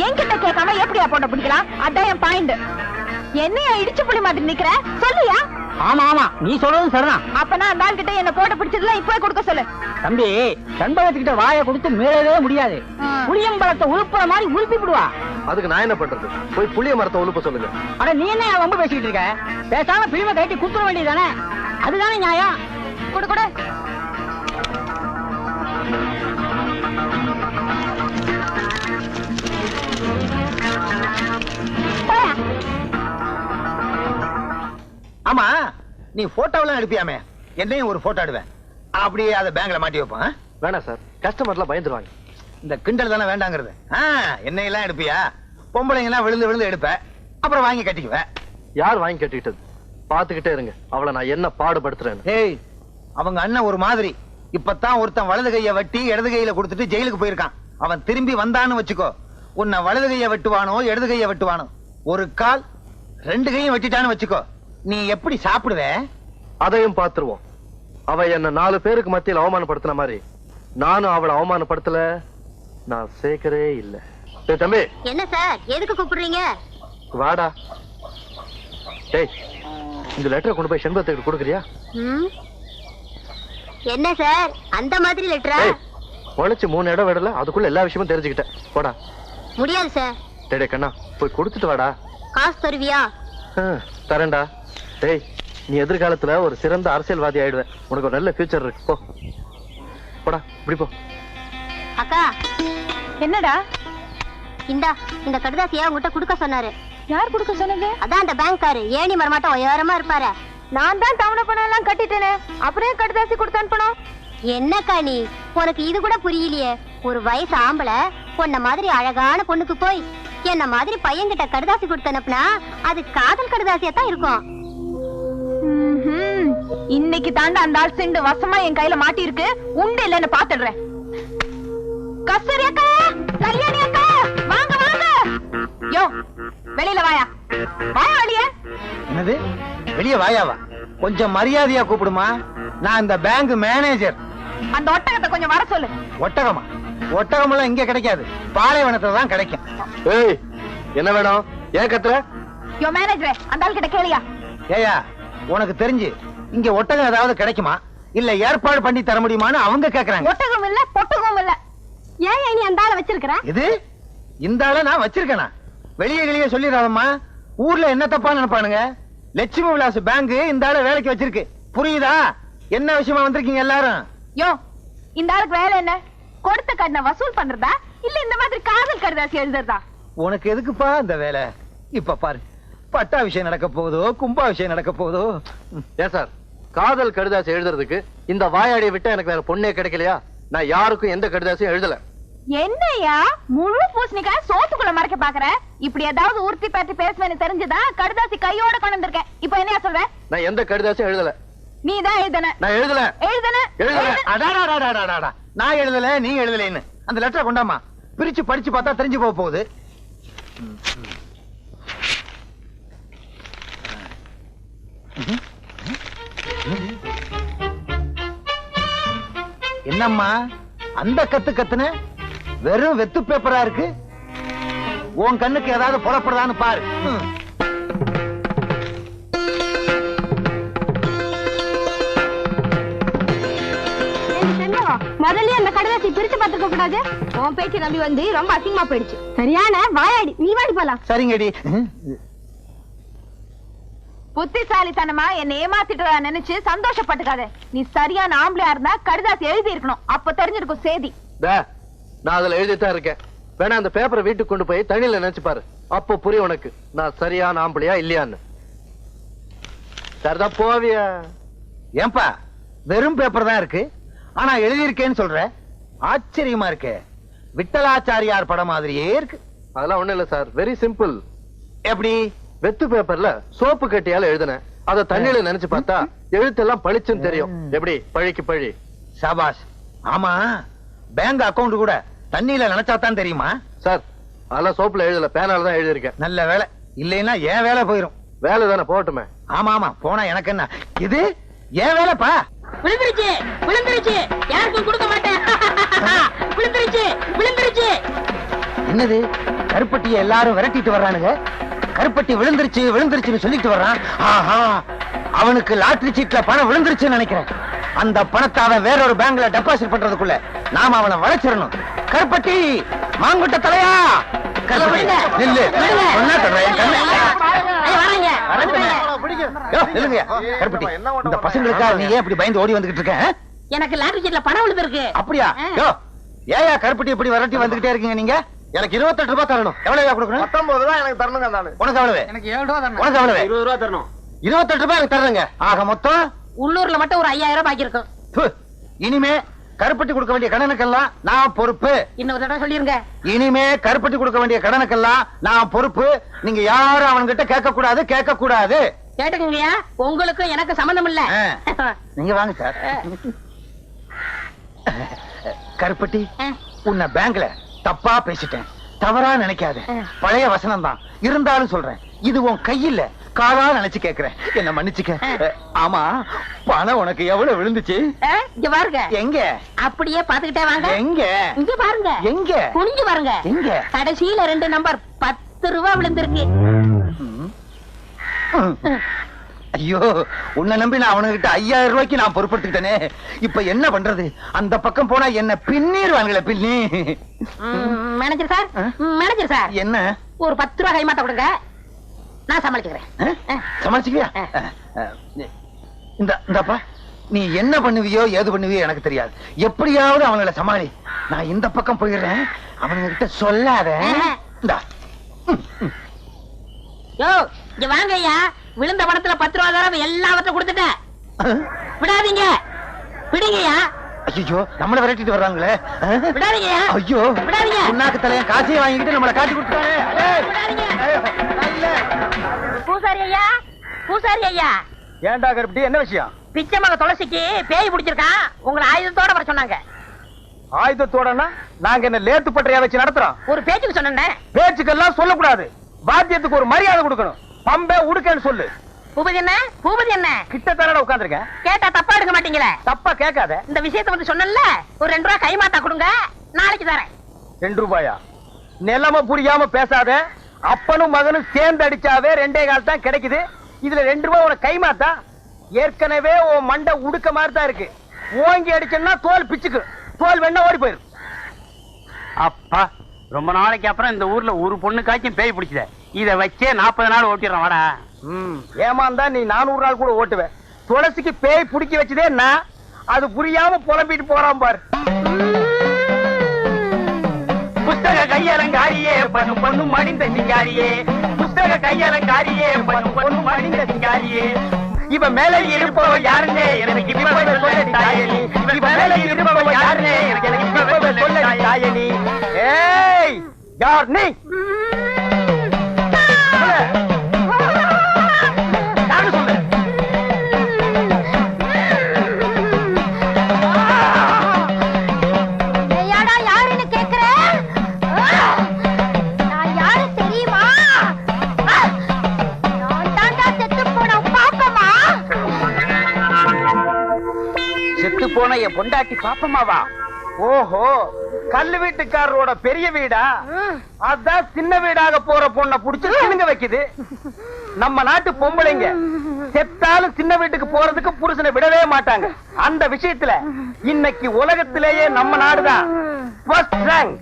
என்கிட்ட கேட்காம எப்படியா போட்டோ பிடிக்கலாம்? அதான் என் பாயிண்ட். என்னையா இடிச்சு புளி மாதிரி நிக்கிற? சொல்லியா? ஆமா ஆமா, நீ சொல்றதும் சரிதான். அப்பனா அந்த ஆள் கிட்ட என்ன போட்டோ பிடிச்சதுல இப்பவே கொடுக்க சொல்லு. தம்பி, சண்பகத்துக்கிட்ட வாயை கொடுத்து மீறவே முடியாது. புளியம்பழத்தை உழுப்புற மாதிரி உழுப்பி விடுவா. அதுக்கு நான் என்ன பண்றது? போய் புளிய மரத்தை உழுப்ப சொல்லுங்க. அட நீ என்ன ரொம்ப பேசிக்கிட்டு இருக்க? பேசாம பிலிமை கட்டி குத்துற வேண்டியதானே? அதுதானே நியாயம். கொடு கொடு. ஆமா, நீ போட்டோவெல்லாம் எடுப்பியாமே, என்னையும் ஒரு போட்டோ எடுவேன். அப்படியே அதை பேங்க்ல மாட்டி வைப்பேன். வேணாம் சார், கஸ்டமர்லாம் பயந்துருவாங்க. இந்த கிண்டல் தானே வேண்டாங்கிறது. என்னையெல்லாம் எடுப்பியா? பொம்பளைங்க எல்லாம் விழுந்து விழுந்து எடுப்ப, அப்புறம் வாங்கி கட்டிக்குவேன். யார் வாங்கி கட்டிக்கிட்டது? பாத்துக்கிட்டே இருங்க, அவளை நான் என்ன பாடுபடுத்துறேன். ஏய், அவங்க அண்ணன் ஒரு மாதிரி. இப்பதான் ஒருத்தன் வலது கைய வெட்டி இடது கையில கொடுத்துட்டு ஜெயிலுக்கு போயிருக்கான். அவன் திரும்பி வந்தான்னு வச்சுக்கோ, உன்னை வலது கைய வெட்டுவானோ இடது கைய வெட்டுவானோ. ஒரு கால் 2 கையும் வெட்டிட்டான்னு வச்சுக்கோ, நீ எப்படி சாப்பிடுவ? அதையும் பாத்துருவோம். அவ என்ன 4 பேருக்கு மத்தியில் அவமானப்படுத்தின மாதிரி நானும் அவளை அவமானப்படுத்தல. நான் சேர்க்கவே இல்ல. தம்பி. என்ன சார், எதுக்கு கூப்பிடுறீங்க? வாடா. டேய், இந்த லெட்டரை கொண்டு போய் செண்பகத்துக்கு கொடுக்குறியா? என்ன சார் அந்த மாதிரி லெட்டரா? உழைச்சு 3 இடம் விடல, அதுக்குள்ள எல்லா விஷயமும் தெரிஞ்சுக்கிட்டேன். போடா. முடியாது சார். டேய் கண்ணா, போய் கொடுத்துட்டு வாடா. காசு தருவியா? தரேன்டா. டேய், நீ எதிர்காலத்துல ஒரு சிறந்த அரசியல்வாதி ஆயிடுவேன். உனக்கு ஒரு நல்ல ஃபியூச்சர் இருக்கு. போ போடா, இப்படி போ. அக்கா. என்னடா? இந்த கடுதாசியா உங்ககிட்ட குடுக்க சொன்னாரு. யார் கொடுக்க சொன்னது? அதான் அந்த பேங்க்காரு, ஏணி மரமாட்டம் உயரமா இருப்பாரு. நான் தான் தவணை பணம் எல்லாம் கட்டிட்டேனே, அப்புறம் கடுதாசி கொடுத்து அனுப்பணும். என்னக்கா நீ, உனக்கு இது கூட புரியலையே? ஒரு வயசு ஆம்பளை பொண்ண மாதிரி அழகான பொண்ணுக்கு போய் என்ன மாதிரி பையன்கிட்ட கடுதாசி கொடுத்து அனுப்புனா அது காதல் கடுதாசியா தான் இருக்கும். இன்னைக்கு தாண்டா அந்த ஆள் சிண்டு வசமா என் கையில மாட்டி இருக்கு. உண்டு இல்லன்னு பாத்துடுறேன். கஸ்தூரி அக்கா, கல்யாணி அக்கா, வாங்க வாங்க. யோ, வெளியில வாயா. வாயா வெளியே. என்னது வெளியே வாயாவா? கொஞ்சம் மரியாதையா கூப்பிடுமா. நான் இந்த பேங்க் மேனேஜர். அந்த ஒட்டகத்தை கொஞ்சம் வர சொல்லு. ஒட்டகமா? ஒட்டகம் எல்லாம் இங்க கிடைக்காது, பாலைவனத்துல தான் கிடைக்கும். ஏய், என்ன வேணும்? ஏன் கத்துற? யோ மேனேஜர், அந்த ஆள் கிட்ட கேளியா? ஏயா, உனக்கு தெரிஞ்சு இங்க ஒட்டகம் ஏதாவது கிடைக்குமா, இல்ல ஏற்பாடு பண்ணி தர முடியுமான்னு அவங்க கேக்குறாங்க. ஒட்டகம் இல்ல, பொட்டகம் இல்ல. ஏன் நீ அந்த ஆளை வச்சிருக்கிற? இது இந்த ஆளை நான் வச்சிருக்கேனா? வெளியே சொல்லிடாதம்மா, ஊர்ல என்ன தப்பா நினைப்பானுங்க. லட்சுமி விலாஸ் பேங்க் இந்த ஆளை வேலைக்கு வச்சிருக்கு, புரியுதா? என்ன விஷயமா வந்திருக்கீங்க எல்லாரும்? யோ, இந்த ஆளுக்கு வேலை என்ன? கொடுத்த கடனை வசூல் பண்றதா இல்ல இந்த மாதிரி காதல் கடுதாசி எழுதுறதா? உனக்கு எதுக்குப்பா இந்த வேலை? இப்ப பாரு, பட்டா விஷயம் நடக்க போகுதோ கும்பா விஷயம் நடக்க போகுதோ. ஏன் சார், காதல் கடுதாசி எழுதுறதுக்கு இந்த வாயாடியை விட்டு எனக்கு வேற பொண்ணே கிடைக்கலையா? நான் யாருக்கும் எந்த கடுதாசியும் எழுதல. என்னையா முழு பூசணிக்காய் சோத்துக்குள்ள மறைக்க பாக்குற? இப்படி ஏதாவது உருட்டி பற்றி பேசுவேன்னு தெரிஞ்சுதான் கடுதாசி கையோட கொண்டு வந்திருக்கேன். இப்போ என்னையா சொல்ற? நான் எந்த கடிதாசும் எழுதல. நீ தான் எழுதன. நான் எழுதல. அடாடாடாடாடாடா. நான் எழுதல, நீ எழுதலைன்னு அந்த லெட்டரை கொண்டாமா. பிரிச்சு படிச்சு பார்த்தா தெரிஞ்சு போக போகுது. என்னம்மா அந்த கத்துன? வெறும் வெத்து பேப்பரா இருக்கு. உன் கண்ணுக்கு ஏதாவது புறப்படுதான்னு பாரு. முதல்ல அந்த கடைசி பிரிச்சு பார்த்துக்க கூடாது. உன் பேச்சு நம்பி வந்து ரொம்ப அசிங்கமா போயிடுச்சு. சரியான வாயாடி. நீ வாடி போலாம். சரிங்கடி. புத்திசாலித்தனமா என்ன ஏமாத்திட்டு நினைச்சு சந்தோஷப்பட்டுக்காத. நீ சரியான ஆம்பளையா இருந்தா கடிதாசி எழுதி இருக்கணும். அப்ப தெரிஞ்சிருக்கும் சேதி. நான் அதுல எழுதித்தான் இருக்கேன். வேணா அந்த பேப்பரை வீட்டுக்கு கொண்டு போய் தண்ணியில நினைச்சு பாரு. அப்போ புரியும் உனக்கு நான் சரியான ஆம்பளையா இல்லையான்னு. சரிதான் போவியா? ஏன்பா வெறும் பேப்பர் தான் இருக்கு, ஆனா எழுதியிருக்கேன்னு சொல்ற. ஆச்சரியமா இருக்கு. விட்டலாச்சாரியார் படம் மாதிரியே இருக்கு. அதெல்லாம் ஒண்ணு இல்ல சார், வெரி சிம்பிள். எப்படி? வெத்து பேப்பர்ல சோப்பு கட்டியால எழுதுனேன். அத தண்ணியில நினைச்சு பார்த்தா எழுத்தெல்லாம் பளிச்சுன்னு தெரியும். எப்படி? பழிக்கு பழி. சாபாஷ். ஆமா, பேங்க் அக்கவுண்ட் கூட தண்ணியில நினைச்சாதான் தெரியுமா? சார் அதெல்லாம் சோப்புல எழுதல, பேனால தான் எழுதியிருக்கேன். நல்ல வேலை. இல்லைன்னா ஏன் வேலை போயிரும். வேலை தானே போகட்டுமே. ஆமா ஆமா, போனா எனக்கு என்ன? இது ஏன் வேலைப்பா? விழுந்துருச்சு விழுந்துருச்சு, யாருக்கும் கொடுக்க மாட்டேன். விழுந்துருச்சு விழுந்துருச்சு. என்னது? கருப்பட்டியை எல்லாரும் விரட்டிட்டு வர்றானுங்க. கருப்பட்டி விழுந்துருச்சு விழுந்துருச்சுன்னு சொல்லிட்டு வர்றான். ஆஹா, அவனுக்கு லாட்டரி சீட்ல பணம் விழுந்துருச்சுன்னு நினைக்கிறேன். அந்த பணத்தை அவன் வேறொரு பேங்க்ல டெபாசிட் பண்றதுக்குள்ள நாம அவனை வளைச்சிடணும். கருப்பட்டி, மாங்குட்ட தலையா, நில்லு. கருப்பட்டி, இந்த பசங்களுக்கா நீ ஏன் இப்படி பயந்து ஓடி வந்துகிட்டு இருக்க? எனக்கு லாட்டரி சீட்ல பணம் விழுந்திருக்கு. அப்படியா? ஏயா கருப்பட்டி இப்படி விரட்டி வந்துகிட்டே இருக்கீங்க நீங்க? எனக்கு 28 ரூபாய் தரணும். எவ்வளவு கொடுக்கணும்? 19 ரூபாய் எனக்கு தரணுங்க. நானு உனக்கு எவ்வளவு? எனக்கு 7 ரூபாய் தரணும். உனக்கு எவ்வளவு? 20 ரூபாய் தரணும். 28 ரூபாய் எனக்கு தர்றேங்க. ஆக மொத்தம் உள்ளூர்ல மட்டும் ஒரு 5000 பாக்கி இருக்கும். இனிமே கருப்பட்டி கொடுக்க வேண்டிய கடனுக்கெல்லாம் நான் பொறுப்பு. இன்னொரு தடவை சொல்லிருங்க. இனிமே கருப்பட்டி கொடுக்க வேண்டிய கடனுக்கெல்லாம் நான் பொறுப்பு. நீங்க யாரும் அவன்கிட்ட கேட்க கூடாது, கேட்க கூடாது. கேட்டுக்கங்கய்யா, உங்களுக்கு எனக்கு சம்பந்தம் இல்ல. நீங்க வாங்க சார். கருப்பட்டி, உன்னை பேங்க்ல தப்பா பேசிட்டேன், தவறா நினைக்காத. பழைய வசனம் தான் இருந்தாலும் சொல்றேன். இது உன் கையில காலா நினைச்சு கேக்குறேன். என்ன மன்னிச்சுக்க. ஆமா, பணம் உனக்கு எவ்வளவு விழுந்துச்சு? இங்க பாருங்க. எங்க? அப்படியே பாத்துக்கிட்டே வாங்க. எங்க? இங்க பாருங்க. எங்க? குனிஞ்சு பாருங்க. எங்க? கடைசியில 2 நம்பர் 10 ரூபாய் விழுந்திருக்கு. ஐயோ, உன்னை நம்பி நான் அவனுகிட்ட 5000 ரூபாய்க்கு நான் பொறுப்படுத்திட்டேனே. இப்ப என்ன பண்றது? அந்த பக்கம் போனா என்ன பின்னிடுவாங்களே, பின்னி. மேனேஜர் சார், மேனேஜர் சார், என்ன? ஒரு 10 ரூபாய் கைமாத்த கொடுங்க, நான் சமாளிச்சுக்கிறேன். சமாளிச்சுக்கியா? இந்தப்பா, நீ என்ன பண்ணுவியோ ஏது பண்ணுவியோ எனக்கு தெரியாது. எப்படியாவது அவங்கள சமாளி. நான் இந்த பக்கம் போயிடுறேன். அவனுங்கிட்ட சொல்லாத. யோ, இங்க வாங்க ஐயா. விழுந்த பணத்துல 10 ரூபாய் தர எல்லாவற்றையும் கொடுத்துட்டேன். விடாதீங்க, விடுங்கய்யா. ஐயோ, நம்மள விரட்டிட்டு வர்றாங்களே. விடாதீங்கய்யா. ஐயோ, விடாதீங்க. உன்னாக்கு தலைய காசையை வாங்கிட்டு நம்மள காட்டி கொடுத்தானே. பூசாரி ஐயா, பூசாரி ஐயா. ஏன்டா கருப்பட்டி, என்ன விஷயம்? பிச்சை மக துளசிக்கு பேய் பிடிச்சிருக்கான். உங்களை ஆயுதத்தோட வர சொன்னாங்க. ஆயுதத்தோடனா நாங்க என்ன லேத்து பட்டறையா வச்சு நடத்துறோம்? ஒரு பேச்சுக்கு சொன்னேன். பேச்சுக்கெல்லாம் சொல்லக்கூடாது. வாத்தியத்துக்கு ஒரு மரியாதை கொடுக்கணும். பம்பே உடுக்கன்னு சொல்லு. பூபதி என்ன? பூபதி என்ன? கிட்டத்தட்ட உட்கார்ந்திருக்கேன். கேட்டா தப்பா எடுக்க மாட்டீங்களே. தப்பா கேட்காத. இந்த விஷயத்தை வந்து சொன்னல, ஒரு 2 ரூபாய் கைமாத்தா கொடுங்க, நாளைக்கு தரேன். 2 ரூபாயா? நிலைமை புரியாம பேசாத. அப்பனும் மகனும் சேர்ந்து அடிச்சாவே 2.25 தான் கிடைக்குது. இதுல 2 ரூபாய் உனக்கு கைமாத்தா? ஏற்கனவே உன் மண்டை உடுக்க மாதிரி தான் இருக்கு. ஓங்கி அடிச்சேன்னா தோல் பிச்சுக்கு. தோல் வேணா ஓடி போயிரு. அப்பா, ரொம்ப நாளைக்கு அப்புறம் இந்த ஊர்ல ஒரு பொண்ணுக்காச்சும் பேய் பிடிச்சத. இத வச்சே 40 நாள் ஓட்டிடுறோம். வாடா. ஏமாந்தா நீ 400 நாள் கூட ஓட்டுவேன். துளசிக்கு பேய் பிடிக்க வச்சதே நான். அது புரியாம புலம்பிட்டு போறான் பாரு. புஸ்தக கையலங்காரியே பண்ணு பொண்ணு மடிந்த சிங்காரியே. புஸ்தக கையலங்காரியே பண்ணு பொண்ணு மடிந்த சிங்காரியே. இவ மேல இருப்பவ யாருன்னே எனக்கு இப்பவே சொல்ல தாயனி. இவ மேல இருப்பவ யாருன்னே எனக்கு இப்பவே சொல்ல தாயனி. யார் நீ? செத்து போன என் பொண்டாட்டி பாப்பமாவா? ஓஹோ, கல்லு வீட்டுக்காரரோட பெரிய வீடா? அதான் சின்ன வீடாக போற பொண்ண புடிச்சு சினுங்க வைக்குது. நம்ம நாட்டு பொம்பளைங்க செத்தாலும் சின்ன வீட்டுக்கு போறதுக்கு புருஷனை விடவே மாட்டாங்க. அந்த விஷயத்துல இன்னைக்கு உலகத்திலேயே நம்ம நாடுதான் ஃபர்ஸ்ட் ரேங்க்.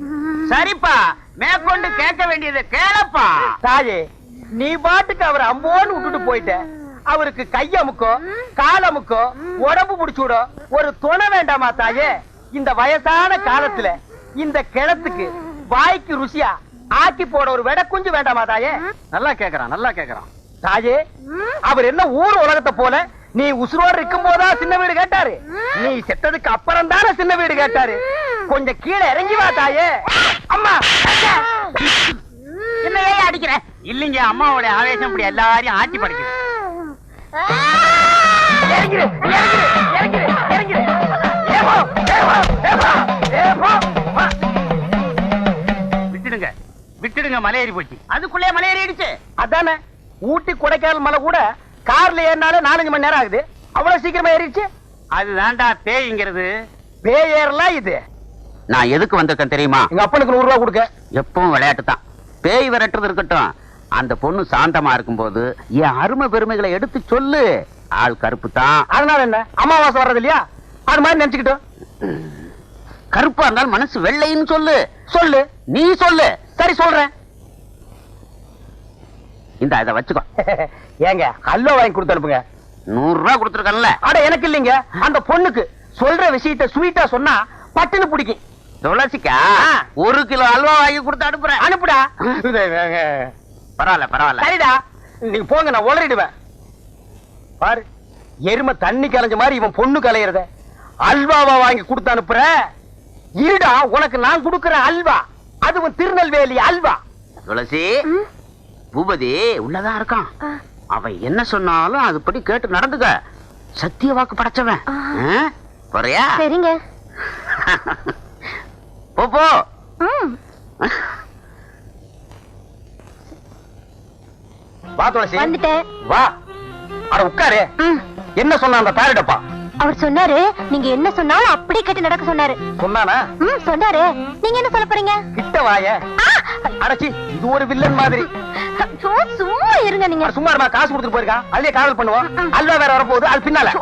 சரிப்பா, மேற்கொண்டு கேட்க வேண்டியதை கேளப்பா. தாயே, நீ பாட்டுக்கு அவரை அம்போன்னு விட்டுட்டு போயிட்ட. அவருக்கு கையமுக்கோ காலமுக்கோ உடம்பு புடிச்சுடோ ஒரு துணை வேண்டாமா தாயே? இந்த வயசான காலத்துல இந்த கிழத்துக்கு வாய்க்கு ருசியா ஆக்கி போட ஒரு வெட குஞ்சு வேண்டாமா தாயே? நல்லா கேக்குறான், நல்லா கேக்குறான். தாயே, அவர் என்ன ஊர் உலகத்தை போல நீ உசுரோடு இருக்கும் போதா சின்ன வீடு கேட்டாரு? நீ செத்ததுக்கு அப்புறம் தானே சின்ன வீடு கேட்டாரு. கொஞ்சம் கீழே இறங்கி வா தாயே. அம்மா, என்னையே அடிக்கிற? இல்லைங்க, அம்மாவோட ஆவேசம் இப்படி எல்லாரையும் ஆட்டி படைக்குது. இறங்கிரு, இறங்கிரு, இறங்கிரு, இறங்கிரு. ஏவோ, ஏவோ, ஏவோ, ஏவோ. விட்டுடுங்க, விட்டுடுங்க, மலையேறி போச்சு. அதுக்குள்ளே மலையேறிடுச்சு. அதானே, ஊட்டி கொடைக்கானல் மலை கூட கார்ல ஏறினாலே 4-5 மணி நேரம் ஆகுது. அவ்வளவு சீக்கிரமா ஏறிடுச்சு. அதுதான்டா பேய்ங்கிறது. பேய் ஏறலாம் இது. நான் எதுக்கு வந்திருக்கேன் தெரியுமா? எங்க அப்பனுக்கு 100 ரூபா கொடுக்க. எப்பவும் விளையாட்டு தான். பேய் விரட்டுறது இருக்கட்டும், அந்த பொண்ணு சாந்தமா இருக்கும்போது என் அருமை பெருமைகளை எடுத்து சொல்லு. ஆள் கருப்பு தான், அதனால என்ன, அமாவாசை வர்றது இல்லையா? அது மாதிரி நினைச்சுக்கிட்டோம். கருப்பா இருந்தாலும் மனசு வெள்ளைன்னு சொல்லு. சொல்லு, நீ சொல்லு. சரி சொல்றேன். இந்த இதை வச்சுக்கோ. ஏங்க, ஹல்வா வாங்கி கொடுத்து அனுப்புங்க. 100 ரூபா கொடுத்துருக்கல. அட எனக்கு இல்லைங்க, அந்த பொண்ணுக்கு சொல்ற விஷயத்த ஸ்வீட்டா சொன்னா பட்டுன்னு பிடிக்கும். துளசிக்கா 1 கிலோ அல்வா வாங்கி கொடுத்து அனுப்புறேன். அனுப்புடா. பரவாயில்ல, பரவாயில்ல. சரிடா, நீங்க போங்க, நான் உளறிடுவேன். பாரு, எருமை தண்ணி கலைஞ்ச மாதிரி இவன் பொண்ணு கலையறத அல்வாவா வாங்கி கொடுத்து அனுப்புற. இருடா, உனக்கு நான் கொடுக்கிற அல்வா, அதுவும் திருநெல்வேலி அல்வா. துளசி, பூபதி உள்ளதான் இருக்கான். அவன் என்ன சொன்னாலும் அதுபடி கேட்டு நடந்துக்க. சத்திய வாக்கு படைச்சவன். போறியா? சரிங்க. போ போ. வா துளசி, வந்துட்டேன். வா. அட உட்காரு. என்ன சொன்ன அந்த தாரிடப்பா? அவர் சொன்னாரு, நீங்க என்ன சொன்னாலும் அப்படி கேட்டு நடக்க சொன்னாரு. சொன்னானா? சொன்னாரு. நீங்க என்ன சொல்ல போறீங்க? கிட்ட வாய. அடச்சி, இது ஒரு வில்லன் மாதிரி. சும்மா இருங்க நீங்க. சும்மா இருமா, காசு கொடுத்துட்டு போயிருக்கான். அதுலயே காதல் பண்ணுவோம். அல்வா வேற வரப்போகுது, அது பின்னால.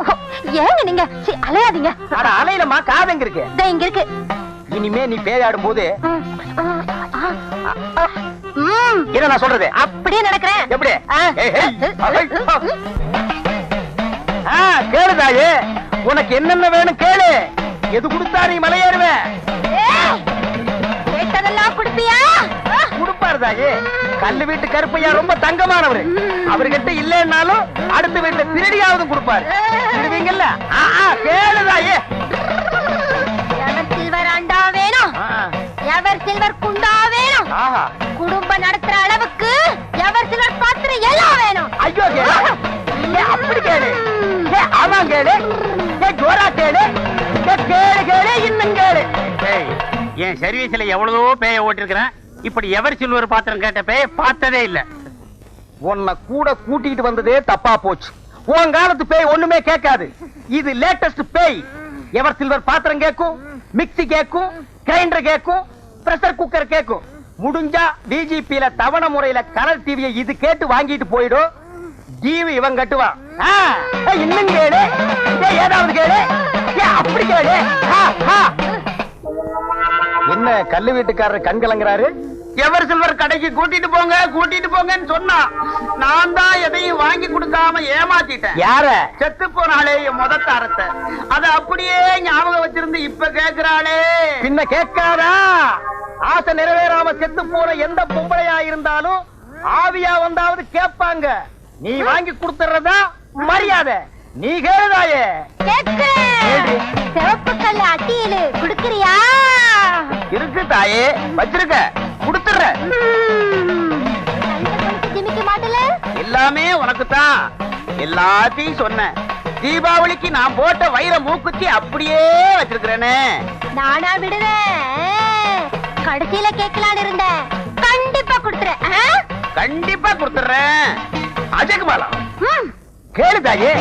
ஏங்க நீங்க அலையாதீங்க. அட அலையிலமா, காது எங்க இருக்கு? இங்க இருக்கு. இனிமே நீ பேயாடும் போது என்ன நான் சொல்றது அப்படியே நடக்கிறேன். எப்படி? கேளு தாயே, உனக்கு என்னென்ன வேணும் கேளு. எது கொடுத்தா நீ மலையேறுவேன்? கேட்டதெல்லாம் கொடுப்பியா? கொடுப்பாரு தாயே. கல்லு வீட்டு கருப்பையா ரொம்ப தங்கமானவரு. அவர்கிட்ட இல்லைன்னாலும் அடுத்த வீட்டுல திருடியாவது கொடுப்பாரு. திருடுவீங்கல்ல? கேளு தாயே. எவர் சில்வர் அண்டா வேணும், எவர் சில்வர் குண்டா வேணும், குடும்பம் நடத்துற அளவுக்கு எவர் சில்வர் பாத்திரம் எல்லாம் வேணும். ஐயோ, அப்படி கேளு. அவன் கேளு, ஜோரா கேளு, கேளு கேளு, இன்னும் கேளு. என் சர்வீஸ்ல எவ்வளவோ பேய ஓட்டிருக்கிறேன். இப்படி எவர் சில்வர் பாத்திரம் கேட்ட பேய பார்த்ததே இல்ல. உன்னை கூட கூட்டிட்டு வந்ததே தப்பா போச்சு. உன் காலத்து பேய் ஒண்ணுமே கேட்காது. இது லேட்டஸ்ட் பேய். எவர் சில்வர் பாத்திரம் கேட்கும், மிக்ஸி கேட்கும், கிரைண்டர் கேட்கும், பிரஷர் குக்கர் கேட்கும். முடிஞ்சா டிஜிபில தவணை முறையில கலர் டிவியை இது கேட்டு வாங்கிட்டு போயிடும். டிவி இவன் கட்டுவான். இன்னும் கேளு, ஏதாவது கேளு, அப்படி கேளு. என்ன கல்லு வீட்டுக்காரர் கண் கலங்குறாரு? எவர் சில்வர் கடைக்கு கூட்டிட்டு போங்க, கூட்டிட்டு போங்கன்னு சொன்னா நான் தான் எதையும் வாங்கி கொடுக்காம ஏமாத்திட்டேன். யார? செத்து போனாலே என் முதத்தாரத்தை அத அப்படியே ஞாபகம் வச்சிருந்து இப்ப கேக்குறாளே. பின்ன கேட்காதா? ஆசை நிறைவேறாம செத்து போன எந்த பொம்பளையா இருந்தாலும் ஆவியா வந்தாவது கேட்பாங்க. நீ வாங்கி கொடுத்துறதா மரியாதை. நீ கேளுதாயே. சிவப்பு கல்லு அட்டியிலு குடுக்கறியா? இருக்கு தாயே, வச்சிருக்க, கொடுத்துற. ஜிமிக்க மாட்டல எல்லாமே உனக்கு தான். எல்லாத்தையும் சொன்னேன். தீபாவளிக்கு நான் போட்ட வைர மூக்குத்தி அப்படியே வச்சிருக்கிறேனே. நானா விடுவேன். கடைசியில கேட்கலான்னு இருந்தேன். கண்டிப்பா கொடுத்துறேன். கண்டிப்பா கொடுத்துறேன். அஜகுமாலா கேளு தாயே,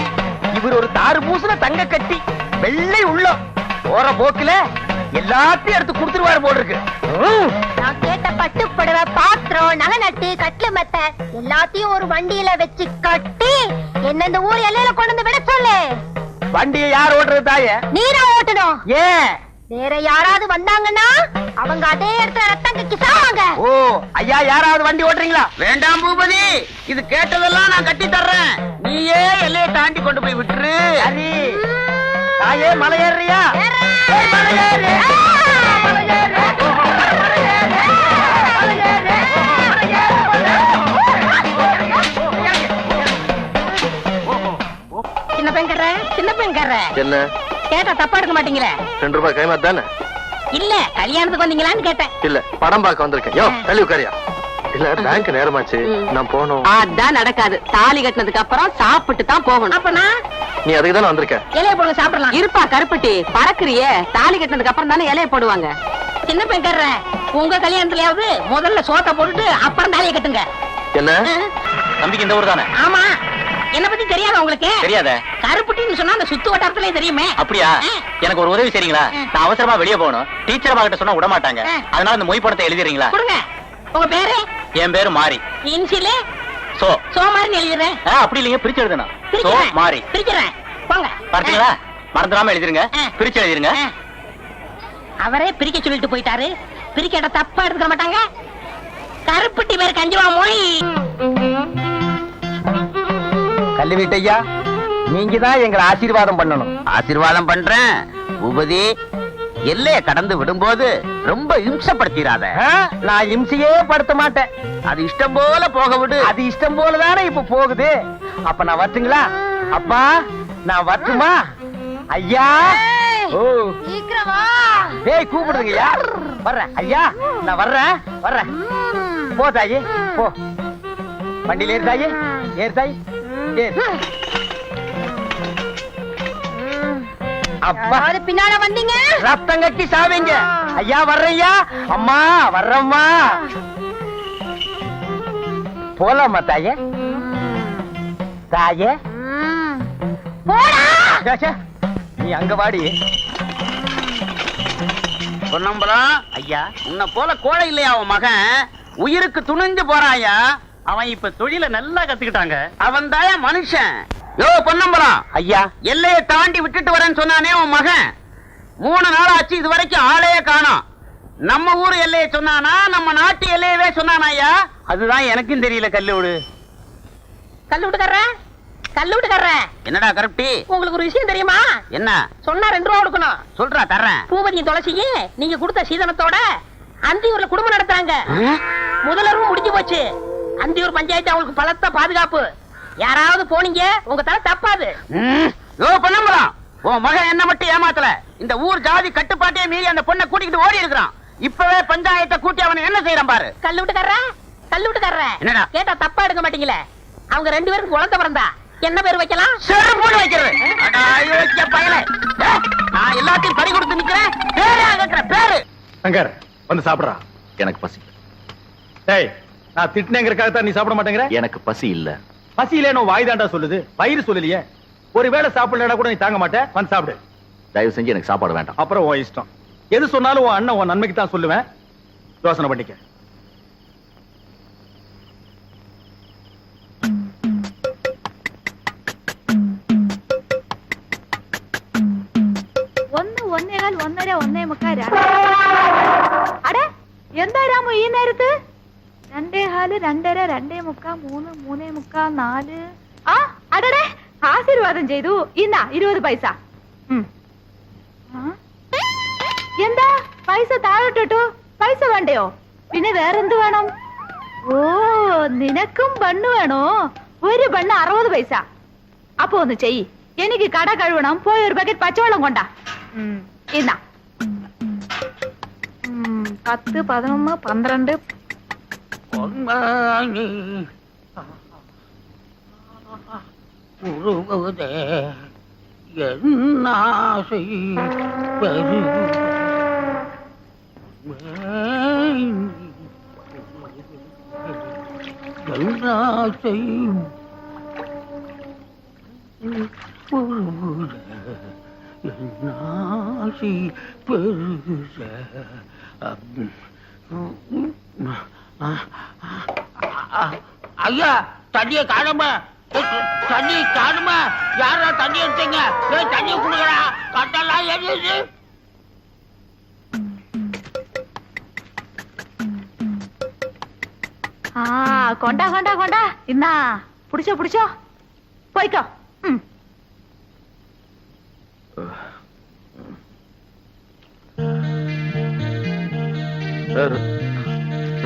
இவர் ஒரு தாறு பூசுல தங்க கட்டி வெள்ளை உள்ளம். போற போக்குல எல்லாத்தையும் எடுத்து கொடுத்துருவாரு போல் இருக்கு. நான் கேட்ட பட்டு புடவை, பாத்திரம், நகை நட்டு, கட்டில மெத்த எல்லாத்தையும் ஒரு வண்டியில வச்சு கட்டி என்ன இந்த ஊர் எல்லையில கொண்டு வந்து விட சொல்லு. வண்டியை யார் ஓட்டுறது தாயே? நீரா ஓட்டணும். ஏன்? வேற யாராவது வந்தாங்கன்னா அவங்க அதே இடத்துல ரத்தம் கக்கி சாவாங்க. ஓ ஐயா, யாராவது வண்டி ஓட்டுறீங்களா? வேண்டாம் பூபதி, இது கேட்டதெல்லாம் நான் கட்டி தர்றேன். நீயே எல்லையை தாண்டி கொண்டு போய் விட்டுரு. சரி தாயே, மலை ஏறியா? சின்ன பெண்கற சின்ன பெண்கற என்ன கேட்டா தப்பா எடுக்க மாட்டீங்களே? 2 ரூபாய் கைமாத் தானே? இல்ல கல்யாணத்துக்கு வந்தீங்களான்னு கேட்டேன். இல்ல படம் பார்க்க வந்திருக்கேன். யோ தள்ளி உட்காரியா. இல்ல பேங்க் நேரமாச்சு, நான் போகணும். அதான் நடக்காது. தாலி கட்டினதுக்கு அப்புறம் சாப்பிட்டு தான் போகணும். அப்பனா நீ அதுக்கு தானே வந்திருக்க. இலைய போடுங்க, சாப்பிடலாம். இருப்பா கருப்பட்டி, பறக்குறியே. தாலி கட்டினதுக்கு அப்புறம் தானே இலைய போடுவாங்க. சின்ன பெண்கற, உங்க கல்யாணத்துலயாவது முதல்ல சோத்த போட்டுட்டு அப்புறம் தாலியை கட்டுங்க. என்ன தம்பிக்கு இந்த ஊர் தானே? ஆமா. என்ன பத்தி தெரியாத உங்களுக்கு? தெரியாத. கருப்பட்டின்னு சொன்னா அந்த சுத்து வட்டாரத்திலே தெரியுமே. அப்படியா? எனக்கு ஒரு உதவி செய்றீங்களா? நான் அவசரமா வெளியே போகணும். டீச்சர் கிட்ட சொன்னா விட மாட்டாங்க. அதனால இந்த மொய் படத்தை எழுதிறீங்களா? கொடுங்க. உங்க பேரு? என் பேரு மாரி. இன்சிலே சோ சோமாரின்னு எழுதுறேன். அப்படி இல்லைங்க, பிரிச்சு எழுதணும். சோ மாரி. பிரிக்கிறேன். போங்க. பார்த்தீங்களா? மறந்துடாம எழுதிருங்க. பிரிச்சு எழுதிருங்க. அவரே பிரிக்க சொல்லிட்டு போயிட்டாரு. பிரிக்கட்ட தப்பா எடுத்துக்க மாட்டாங்க. கருப்பட்டி பேரு கஞ்சிவா மொழி. கல்வி வீட்டையா, நீங்க தான் எங்களை ஆசீர்வாதம் பண்ணணும். ஆசீர்வாதம் பண்றேன். பூபதி, எல்லைய கடந்து விடும்போது ரொம்ப இம்சப்படுத்திடாத. நான் இம்சையே படுத்த மாட்டேன். அது இஷ்டம் போல போக விடு. அது இஷ்டம் போலதானே இப்ப போகுது. அப்ப நான் வரட்டுங்களா? அப்பா நான் வரட்டுமா? ஐயா, ஓ சீக்கிரமா டேய் கூப்பிடுங்கய்யா. வர்றேன் ஐயா, நான் வர்றேன். போ தாயே, போ. வண்டியில ஏறு தாயே, ஏறு தாய், ஏறு. அப்பா, பின்னால வந்தீங்க ரத்தம் கட்டி சாவீங்க. ஐயா வர்றையா. அம்மா வர்றம்மா. போலாமா தாயே? தாயே போடா. நீ அங்க வாடி. பொன்னம்பலம் ஐயா, உன்னை போல கோழை இல்லையா அவன் மகன்? உயிருக்கு துணிஞ்சு போறாயா. அவன் இப்ப தொழில நல்லா கத்துக்கிட்டாங்க. அவன் தாயா மனுஷன். யோ பொன்னம்பலம் ஐயா, எல்லையை தாண்டி விட்டுட்டு வரேன்னு சொன்னானே உன் மகன். 3 நாள் ஆச்சு, இது வரைக்கும் ஆளையே காணோம். நம்ம ஊர் எல்லையை சொன்னானா, நம்ம நாட்டு எல்லையவே சொன்னானா ஐயா? அதுதான் எனக்கும் தெரியல. கல்லூடு கல்லூட்டுக்கார என்னடா கருப்பட்டி? உங்களுக்கு ஒரு விஷயம் தெரியுமா? என்ன சொன்னா 2 ரூபா கொடுக்கணும். சொல்றா, தர்றேன். பூபதியும் துளசிக்கு நீங்க கொடுத்த சீதனத்தோட அந்தியூர்ல குடும்பம் நடத்துறாங்க. முதலரும் முடிஞ்சு போச்சு. அந்தியூர் பஞ்சாயத்து அவங்களுக்கு பலத்த பாதுகாப்பு. யாராவது போனீங்க உங்க தலை தப்பாது. யோ பொன்னம்பலம், உன் மகன் என்ன மட்டும் ஏமாத்தல. இந்த ஊர் ஜாதி கட்டுப்பாட்டையே மீறி அந்த பொண்ணை கூட்டிக்கிட்டு ஓடி இருக்கிறான். இப்பவே பஞ்சாயத்தை கூட்டி அவனை என்ன செய்யறான் பாரு. கல்லூட்டுக்கார என்னடா கேட்டா தப்பா எடுக்க மாட்டீங்களே. அவங்க 2 பேருக்கு குழந்தை பிறந்தா என்ன பேர் வைக்கலாம்? செருப்போடு வைக்கிறது. அட அயோக்கிய பயலே. நான் எல்லாத்தையும் பறி கொடுத்து நிக்கிறேன். பேரே கேக்குற பேரு. சங்கர் வந்து சாப்பிடுறா. எனக்கு பசி. டேய், நான் திட்டினேங்கிறதுக்காக தான் நீ சாப்பிட மாட்டேங்கிற? எனக்கு பசி இல்ல. பசி இல்லைன்னு வாய் தாண்டா சொல்லுது, வயிறு சொல்லலையே. ஒருவேளை சாப்பிடலடா கூட நீ தாங்க மாட்டே. வந்து சாப்பிடு. தயவு செஞ்சு எனக்கு சாப்பாடு வேண்டாம். அப்புறம் உன் இஷ்டம். எது சொன்னாலும் உன் அண்ணன் உன் நன்மைக்கு தான் சொல்லுவேன். யோசனை பண்ணிக்க. ഒന്നേകാൽ 1:30 1:45 അട എന്താ രാമു ഈ നേരത്ത്? 2:15 2:30 2:45 3 3:45 4 ആ അടടേ ആശീർവാദം ചെയ്തു. ഇന്നാ 20 പൈസ. എന്താ പൈസ താഴോട്ടിട്ടു? പൈസ വേണ്ടയോ? പിന്നെ വേറെന്ത് വേണം? ഓ നിനക്കും ബണ്ണ് വേണോ? ഒരു ബണ്ണ് 60 പൈസ. അപ്പൊ ഒന്ന് ചെയ്യ്. എനിക്ക് കട കഴുകണം. പോയി ഒരു ബക്കറ്റ് പച്ചവെള്ളം കൊണ്ടാ. ഇന്നാ 10 11 12 பொன்மானி உருகுதே என் ஆசை ஆசை நாசி பெருச ஐயா தண்ணிய காணுமா தண்ணி காணுமா யாரா தண்ணி எடுத்தீங்க தண்ணிய குடுக்கறா கட்டெல்லாம் எரியுது கொண்டா கொண்டா கொண்டா என்ன புடிச்சோ புடிச்சோ போய்க்கோ.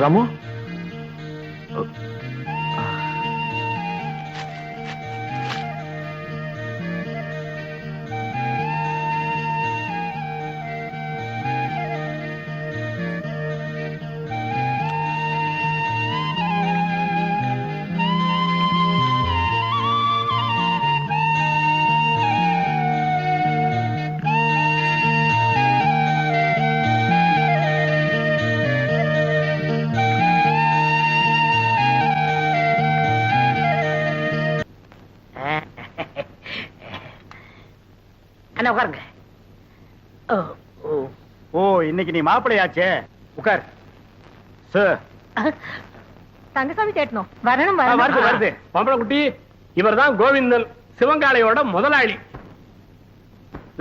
ராமு உட்காருங்க. ஓ இன்னைக்கு நீ மாப்பிளையாச்சே, உட்கார். சார் தங்கசாமி கேட்டணும் வரணும் வருது வருது. பம்பளை குட்டி, இவர் தான் கோவிந்தன், சிவங்காளையோட முதலாளி.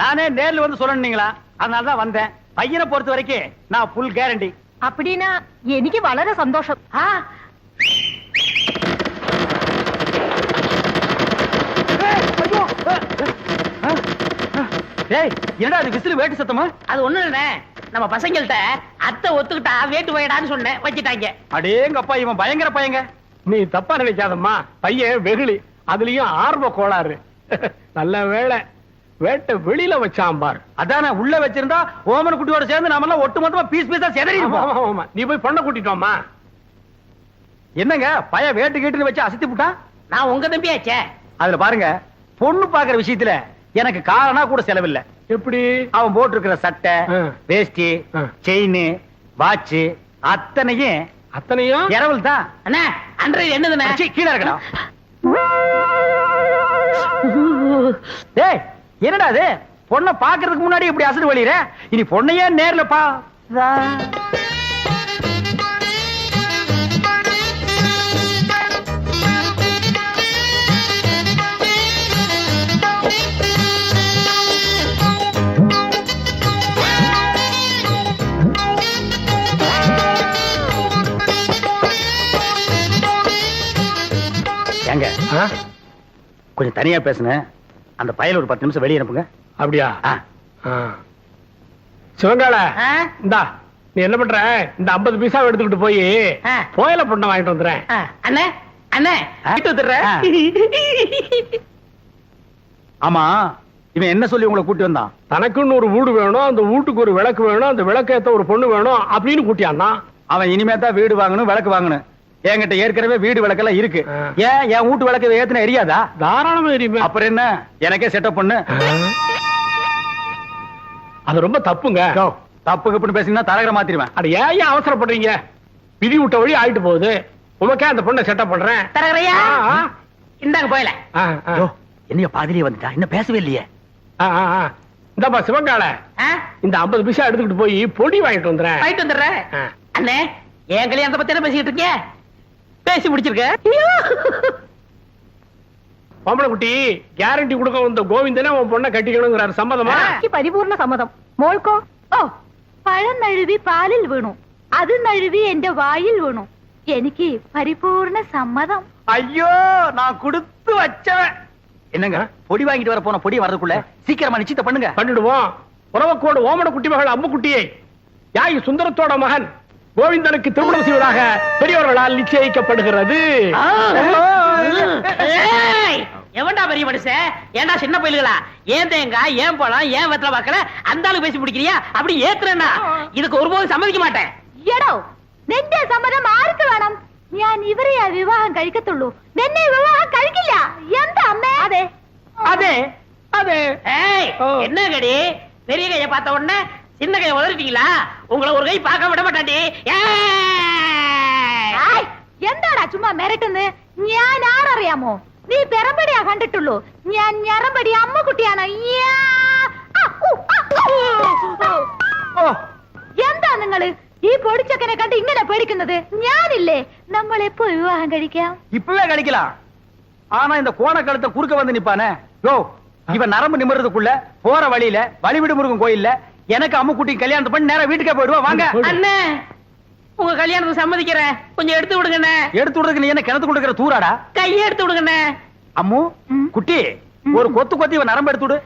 நானே நேர்ல வந்து சொல்லணுங்களா, அதனாலதான் வந்தேன். பையனை பொறுத்த வரைக்கும் நான் ஃபுல் கேரண்டி. அப்படின்னா எனக்கு வளர சந்தோஷம். என்னடா அது விசில் வேட்டு சத்தமா? அது ஒண்ணு இல்ல, நம்ம பசங்கள்ட்ட அத்தை ஒத்துக்கிட்டா வேட்டு போயிடான்னு சொன்னேன், வச்சுட்டாங்க. அடேங்கப்பா, இவன் பயங்கர பையங்க. நீ தப்பா நினைக்காதம்மா, பையன் வெகுளி, அதுலயும் ஆர்வ கோளாறு. நல்ல வேளை வேட்டை வெளியில வச்சான் பார். அதான உள்ள வச்சிருந்தா ஓமன குட்டியோட சேர்ந்து நாம எல்லாம் ஒட்டு மொத்தமா பீஸ் பீஸா செதறி இருப்போம். நீ போய் பொண்ணை கூட்டிட்டோமா? என்னங்க பைய வேட்டு கேட்டுன்னு வச்சு அசத்தி விட்டான்? நான் உங்க தம்பியாச்சே. அதுல பாருங்க, பொண்ணு பாக்குற விஷயத்துல எனக்கு காரணா கூட செலவில்லை. எப்படி? அவன் போட்டு இருக்கிற சட்டை, வேஷ்டி, செயின், வாட்ச் அத்தனையும் இரவல் தான். அண்ணா அன்றைய என்னதுண்ணே? கீழே இருக்கணும். டேய் என்னடா அது, பொண்ணை பாக்குறதுக்கு முன்னாடி இப்படி அசடு வழியிற, இனி பொண்ணையே நேர்ல பா. கொஞ்சம் தனியா பேசுனேன், அந்த பயல ஒரு 10 நிமிஷம் வெளியே அனுப்புங்க. அப்படியா? சிவங்கால, இந்தா நீ என்ன பண்ற, இந்த 50 பைசா எடுத்துக்கிட்டு போய் கோயில பொண்ணை வாங்கிட்டு வந்துடுறேன். அண்ணே அண்ணே வந்துடுறேன். ஆமா, இவன் என்ன சொல்லி உங்களை கூட்டி வந்தான்? தனக்குன்னு ஒரு வீடு வேணும், அந்த வீட்டுக்கு ஒரு விளக்கு வேணும், அந்த விளக்கேத்த ஒரு பொண்ணு வேணும் அப்படின்னு கூட்டியான்னா. அவன் இனிமே தான் வீடு வாங்கணும், விளக்கு வாங்கணும். என்கிட்ட ஏற்கனவே வீடு விளக்கெல்லாம் இருக்கு. ஏன் என் வீட்டு விளக்கு ஏத்துன எரியாதா? தாராளமா எரியுமே. அப்புறம் என்ன, எனக்கே செட்டப் பண்ணு. அது ரொம்ப தப்புங்க. தப்புக்கு பேசினா தரகர மாத்திருவேன். அட ஏன் அவசரப்படுறீங்க? விதி விட்ட வழி ஆயிட்டு போகுது. உனக்கே அந்த பொண்ணை செட்டப் பண்றேன். தரகரையா இந்தாங்க போயல. என்னைய பாதிரியே வந்துட்டா, இன்னும் பேசவே இல்லையே. இந்தப்பா சிவங்கால, இந்த 50 பைசா எடுத்துக்கிட்டு போய் பொடி வாங்கிட்டு வந்துடுறேன். வாங்கிட்டு வந்துடுறேன். அண்ணே என் கல்யாணத்தை பத்தி என்ன பேசிக்கிட்டு இருக்கீங்க? பேசி முடிச்சிருக்க. பொம்பளை குட்டி, கேரண்டி கொடுக்க வந்த கோவிந்தனே உன் பொண்ணை கட்டிக்கணுங்கிறாரு. சம்மதமா? പരിപൂർണ സമ്മതം. മോൾക്കോ? ഓ, പഴം നഴുവി പാലിൽ വീണു, അത് നഴുവി എന്റെ വായിൽ വീണു. എനിക്ക് പരിപൂർണ സമ്മതം. ஐயோ, நான் கொடுத்து வச்சவன். என்னங்க பொடி வாங்கிட்டு வர போன பொடி வரதுக்குள்ள சீக்கிரமா நிச்சயத்தை பண்ணுங்க. பண்ணிடுவோம். உறவக்கோடு ஓமன குட்டி மகள் அம்மு குட்டியை யாகி சுந்தரத்தோட மகன் கோவிந்தனுக்கு திருமணம் செய்வதாக பெரியவர்களால் நிச்சயிக்கப்படுகிறது. எவன்டா பெரிய மனுஷன்? ஏன்டா சின்ன பயில்களா? ஏன் தேங்காய், ஏன் பழம், ஏன் வெத்தலை பாக்கல அந்த ஆளு பேசி பிடிக்கிறியா? அப்படி ஏத்துறேன்னா இதுக்கு ஒருபோதும் சம்மதிக்க மாட்டேன். എടോ, നിന്റെ സമ്മതം ആർക്ക് വേണം? ഞാൻ ഇവരെയാ വിവാഹം കഴിക്കത്തുള്ളൂ നിന്നെ വിവാഹം കഴിക്കില്ല എന്താ അമ്മേ അതെ அதே அதே ஏய் என்ன கடி பெரிய கைய பார்த்த உடனே சின்ன கைய உதறிட்டீங்களா உங்களை ஒரு கை பார்க்க விட மாட்டாண்டி എന്താടാ ചുമ്മാ മിരട്ടുന്ന് ഞാൻ ആരറിയാമോ നീ പെരമ്പടിയാ കണ്ടിട്ടുള്ളൂ ഞാൻ ഞരമ്പടി അമ്മക്കുട്ടിയാണ് എന്താ നിങ്ങള് ഈ പൊടിച്ചക്കനെ കണ്ട് ഇങ്ങനെ പേടിക്കുന്നത് ഞാനില്ലേ നമ്മൾ എപ്പോ വിവാഹം കഴിക്കാം இப்பவே கிடைக்கலாம் ஆனா இந்த கோணக்கழுத்தை குறுக்க வந்து நிப்பானே யோ இவன் நரம்பு நிமிர்றதுக்குள்ள போற வழியில வழிவிடு முருகன் கோயில்ல எனக்கு அம்முக்குட்டி கல்யாணத்தை பண்ணி நேரா வீட்டுக்கே போயிடுவா வாங்க அண்ணே உங்க கல்யாணத்துக்கு சம்மதிக்கிறேன் கொஞ்சம் எடுத்து விடுங்கண்ணே எடுத்து விடுறதுக்கு நீ என்ன கிணத்து கொடுக்கிற தூராடா கையை எடுத்து விடுங்கண்ணே அம்மு குட்டி ஒரு கொத்து கொத்தி இவன் நரம்பு எடுத்து விடு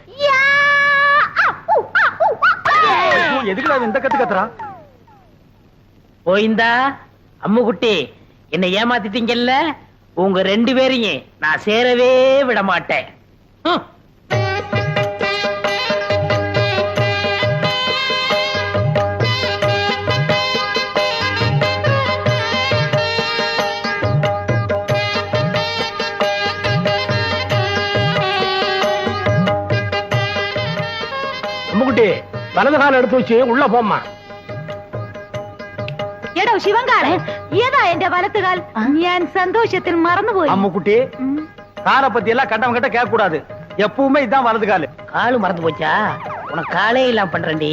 எதுக்குடா இந்த கத்து கத்துறா போயிந்தா அம்முக்குட்டி என்ன ஏமாத்திட்டீங்கல்ல உங்க 2 பேரையும் நான் சேரவே விட மாட்டேன் அம்முக்குட்டி வலது கால எடுத்து வச்சு உள்ள போம்மா എടോ ശിവങ്കാളെ ഏതാ എന്റെ വലത്തുകാൽ ഞാൻ സന്തോഷത്തിൽ മറന്നുപോയി அம்முக்குட்டி காரை பத்தி எல்லாம் கட்டம் கட்ட கேட்க கூடாது எப்பவுமே இதான் வலது காலு காலு மறந்து போச்சா உனக்கு காலே இல்லாம பண்றேன்டி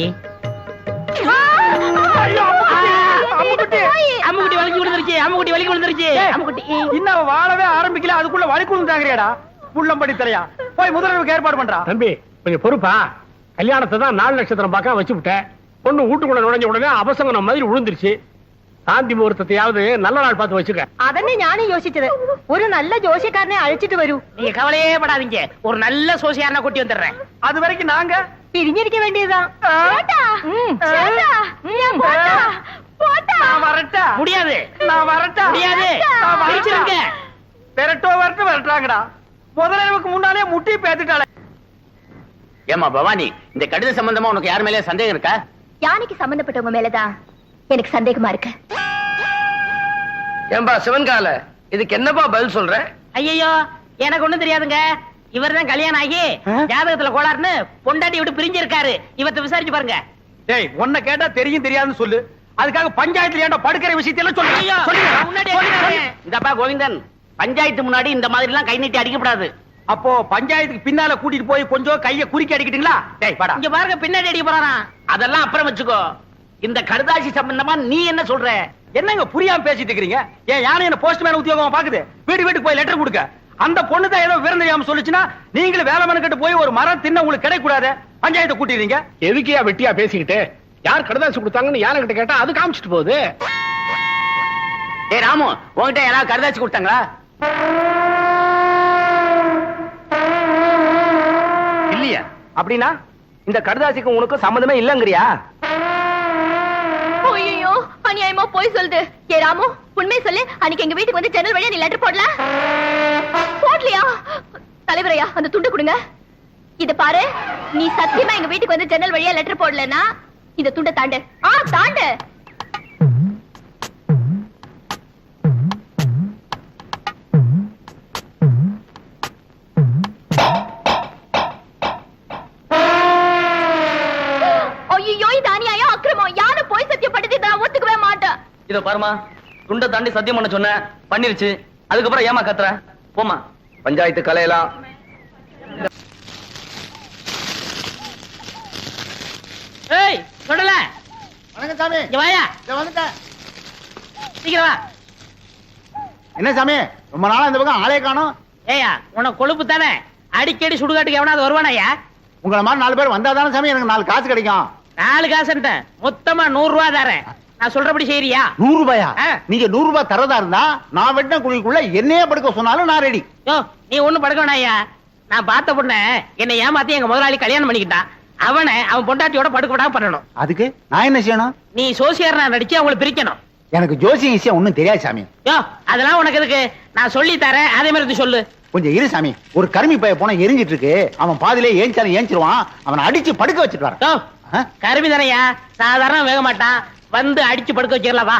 அம்முக்குட்டி வலிக்கு விழுந்துருச்சு அம்முக்குட்டி வலிக்கு விழுந்துருச்சு அம்முக்குட்டி இன்னும் வாழவே ஆரம்பிக்கல அதுக்குள்ள வலிக்கு விழுந்தாங்கறியாடா புள்ளம்படி தரையா போய் முதல்வருக்கு ஏற்பாடு பண்றா தம்பி கொஞ்சம் பொறுப்பா கல்யாணத்தை தான் 4 நட்சத்திரம் பார்க்க வச்சு விட்டேன் பொண்ணு வீட்டுக்குள்ள நுழைஞ்ச உடனே அபசங்கனம் மாதிரி விழுந்துருச்சு சாந்தி முகூர்த்தத்தையாவது நல்ல நாள் பார்த்து வச்சுக்க അതന്നെ ഞാനും യോசிച്ചത് ഒരു നല്ല ജോഷിക്കാരനെ അഴിച്ചിട്ട് വരൂ நீங்க கவலையே படாதீங்க ஒரு நல்ல சோசியாரனா கூட்டி வந்துடுறேன் அது வரைக்கும் நாங்க പിരിഞ്ഞിരിക്ക വേണ്ടിയതാ நான் வரட்டா முடியாது நான் வரட்டா முடியாது பிரிச்சிருங்க வரட்டு வரட்டாங்கடா முதலமைக்கு முன்னாலே முட்டி பேத்துட்டாளே ஏமா பவானி இந்த கடித சம்பந்தமா உனக்கு யார் மேலே சந்தேகம் இருக்கா யானைக்கு சம்பந்தப்பட்டவங்க மேலதான் எனக்கு சந்தேகமா இருக்கு ஏம்பா சிவன்கால இதுக்கு என்னப்பா பதில் சொல்ற? ஐயோ எனக்கு ஒண்ணும் தெரியாதுங்க இவர்தான் கல்யாணம் ஆகி ஜாதகத்துல கோளாறுன்னு பொண்டாட்டி விட்டு பிரிஞ்சிருக்காரு இவத்தை விசாரிச்சு பாருங்க டேய் உன்னை கேட்டா தெரியும் தெரியாதுன்னு சொல்லு அதுக்காக பஞ்சாயத்துல ஏன்டா படுக்கிற விஷயத்தையெல்லாம் சொல்லு இந்தப்பா கோவிந்தன் பஞ்சாயத்து முன்னாடி இந்த மாதிரி எல்லாம் கை நீட்டி அடிக்கப்படாது அப்போ பஞ்சாயத்துக்கு பின்னால கூட்டிட்டு போய் கொஞ்சம் கைய குறுக்கி அடிக்கிட்டீங்களா டேய் வாடா இங்க பாருங்க பின்னாடி அடிக்க போறாராம் அதெல்லாம் அப்புறம் வச்சுக்கோ இந்த கடுதாசி சம்பந்தமா நீ என்ன சொல்ற என்னங்க புரியாம பேசிட்டு இருக்கீங்க ஏன் யானை என்ன போஸ்ட்மேன் உத்தியோகமா பாக்குது வீட்டுக்கு போய் லெட்டர் கொடுக்க அந்த பொண்ணு தான் ஏதோ விவரம் தெரியாம சொல்லுச்சுன்னா நீங்களும் வேலை மனக்கிட்டு போய் ஒரு மரம் தின்ன உங்களுக்கு கிடைக்க கூடாது பஞ்சாயத்தை கூட்டிடுறீங்க எதுக்கியா வெட்டியா பேசிக்கிட்டு யார் கடுதாசி கொடுத்தாங்கன்னு யாரை கிட்ட கேட்டா அது காமிச்சிட்டு போகுது ஏ ராமு உன்கிட்ட யாராவது கடுதாசி கொடுத்தாங்களா இல்லையா அப்படின்னா இந்த கடுதாசிக்கு உனக்கு சம்மந்தமே இல்லங்கறியா ஐயோ அநியாயமா போய் சொல்லுது ஏ ராமு உண்மை சொல்லு அன்னைக்கு எங்க வீட்டுக்கு வந்து ஜன்னல் வழியா நீ லெட்டர் போடலையா தலைவரையா அந்த துண்டு கொடுங்க இத பாரு நீ சத்தியமா எங்க வீட்டுக்கு வந்து ஜன்னல் வழியா லெட்டர் போடலனா இந்த துண்டை தாண்டு தாண்டு ஐயோ இது அநியாயம் அக்கிரமம் யாரு போய் சத்தியப்பட்டது நான் ஒத்துக்கவே மாட்டேன் இத பாருமா துண்டை தாண்டி சத்தியம் பண்ண சொன்ன பண்ணிருச்சு அதுக்கப்புறம் ஏமா கத்துற போமா பஞ்சாயத்து கலையலாம் ஏய் சொல்லல வணக்கம் சாமி இங்க வாயா வந்துட்டேன் சீக்கிரம் வா என்ன சாமி ரொம்ப நாளா இந்த பக்கம் ஆளே காணோம் ஏயா உனக்கு கொழுப்பு தானே அடிக்கடி சுடுகாட்டுக்கு எவனாவது வருவானாயா உங்களை மாதிரி 4 பேர் வந்தாதானே சாமி எனக்கு 4 காசு கிடைக்கும் 4 காசுன்ட்ட மொத்தமா 100 ரூபாய் தரேன் நான் சொல்றபடி செய்யறியா 100 ரூபாயா ஆ. நீங்க 100 ரூபாய் தரதா இருந்தா நான் வெட்டின குழிக்குள்ள என்னையே படுக்க சொன்னாலும் நான் ரெடி யோ நீ ஒண்ணும் படுக்க வேணாயா நான் பார்த்த பொண்ண என்னை ஏமாத்தி எங்க முதலாளி கல்யாணம் பண்ணிக்கிட்டான் அவனை அவன் பொண்டாட்டியோட படுக்க விடாம பண்ணணும் அதுக்கு நான் என்ன செய்யணும் நீ சோசியர்னா நடிச்சு அவங்களை பிரிக்கணும் எனக்கு ஜோசியம் விஷயம் ஒண்ணும் தெரியாது சாமி யோ அதெல்லாம் உனக்கு எதுக்கு நான் சொல்லி தரேன் அதே மாதிரி சொல்லு கொஞ்சம் இரு சாமி ஒரு கருமி பைய போனா எரிஞ்சிட்டு இருக்கு அவன் பாதிலே ஏஞ்சாலும் ஏஞ்சிருவான் அவனை அடிச்சு படுக்க வச்சுட்டு வரேன் கருமி தானையா சாதாரண வேக மாட்டான் வந்து அடிச்சு படுக்க வச்சிடலாம் வா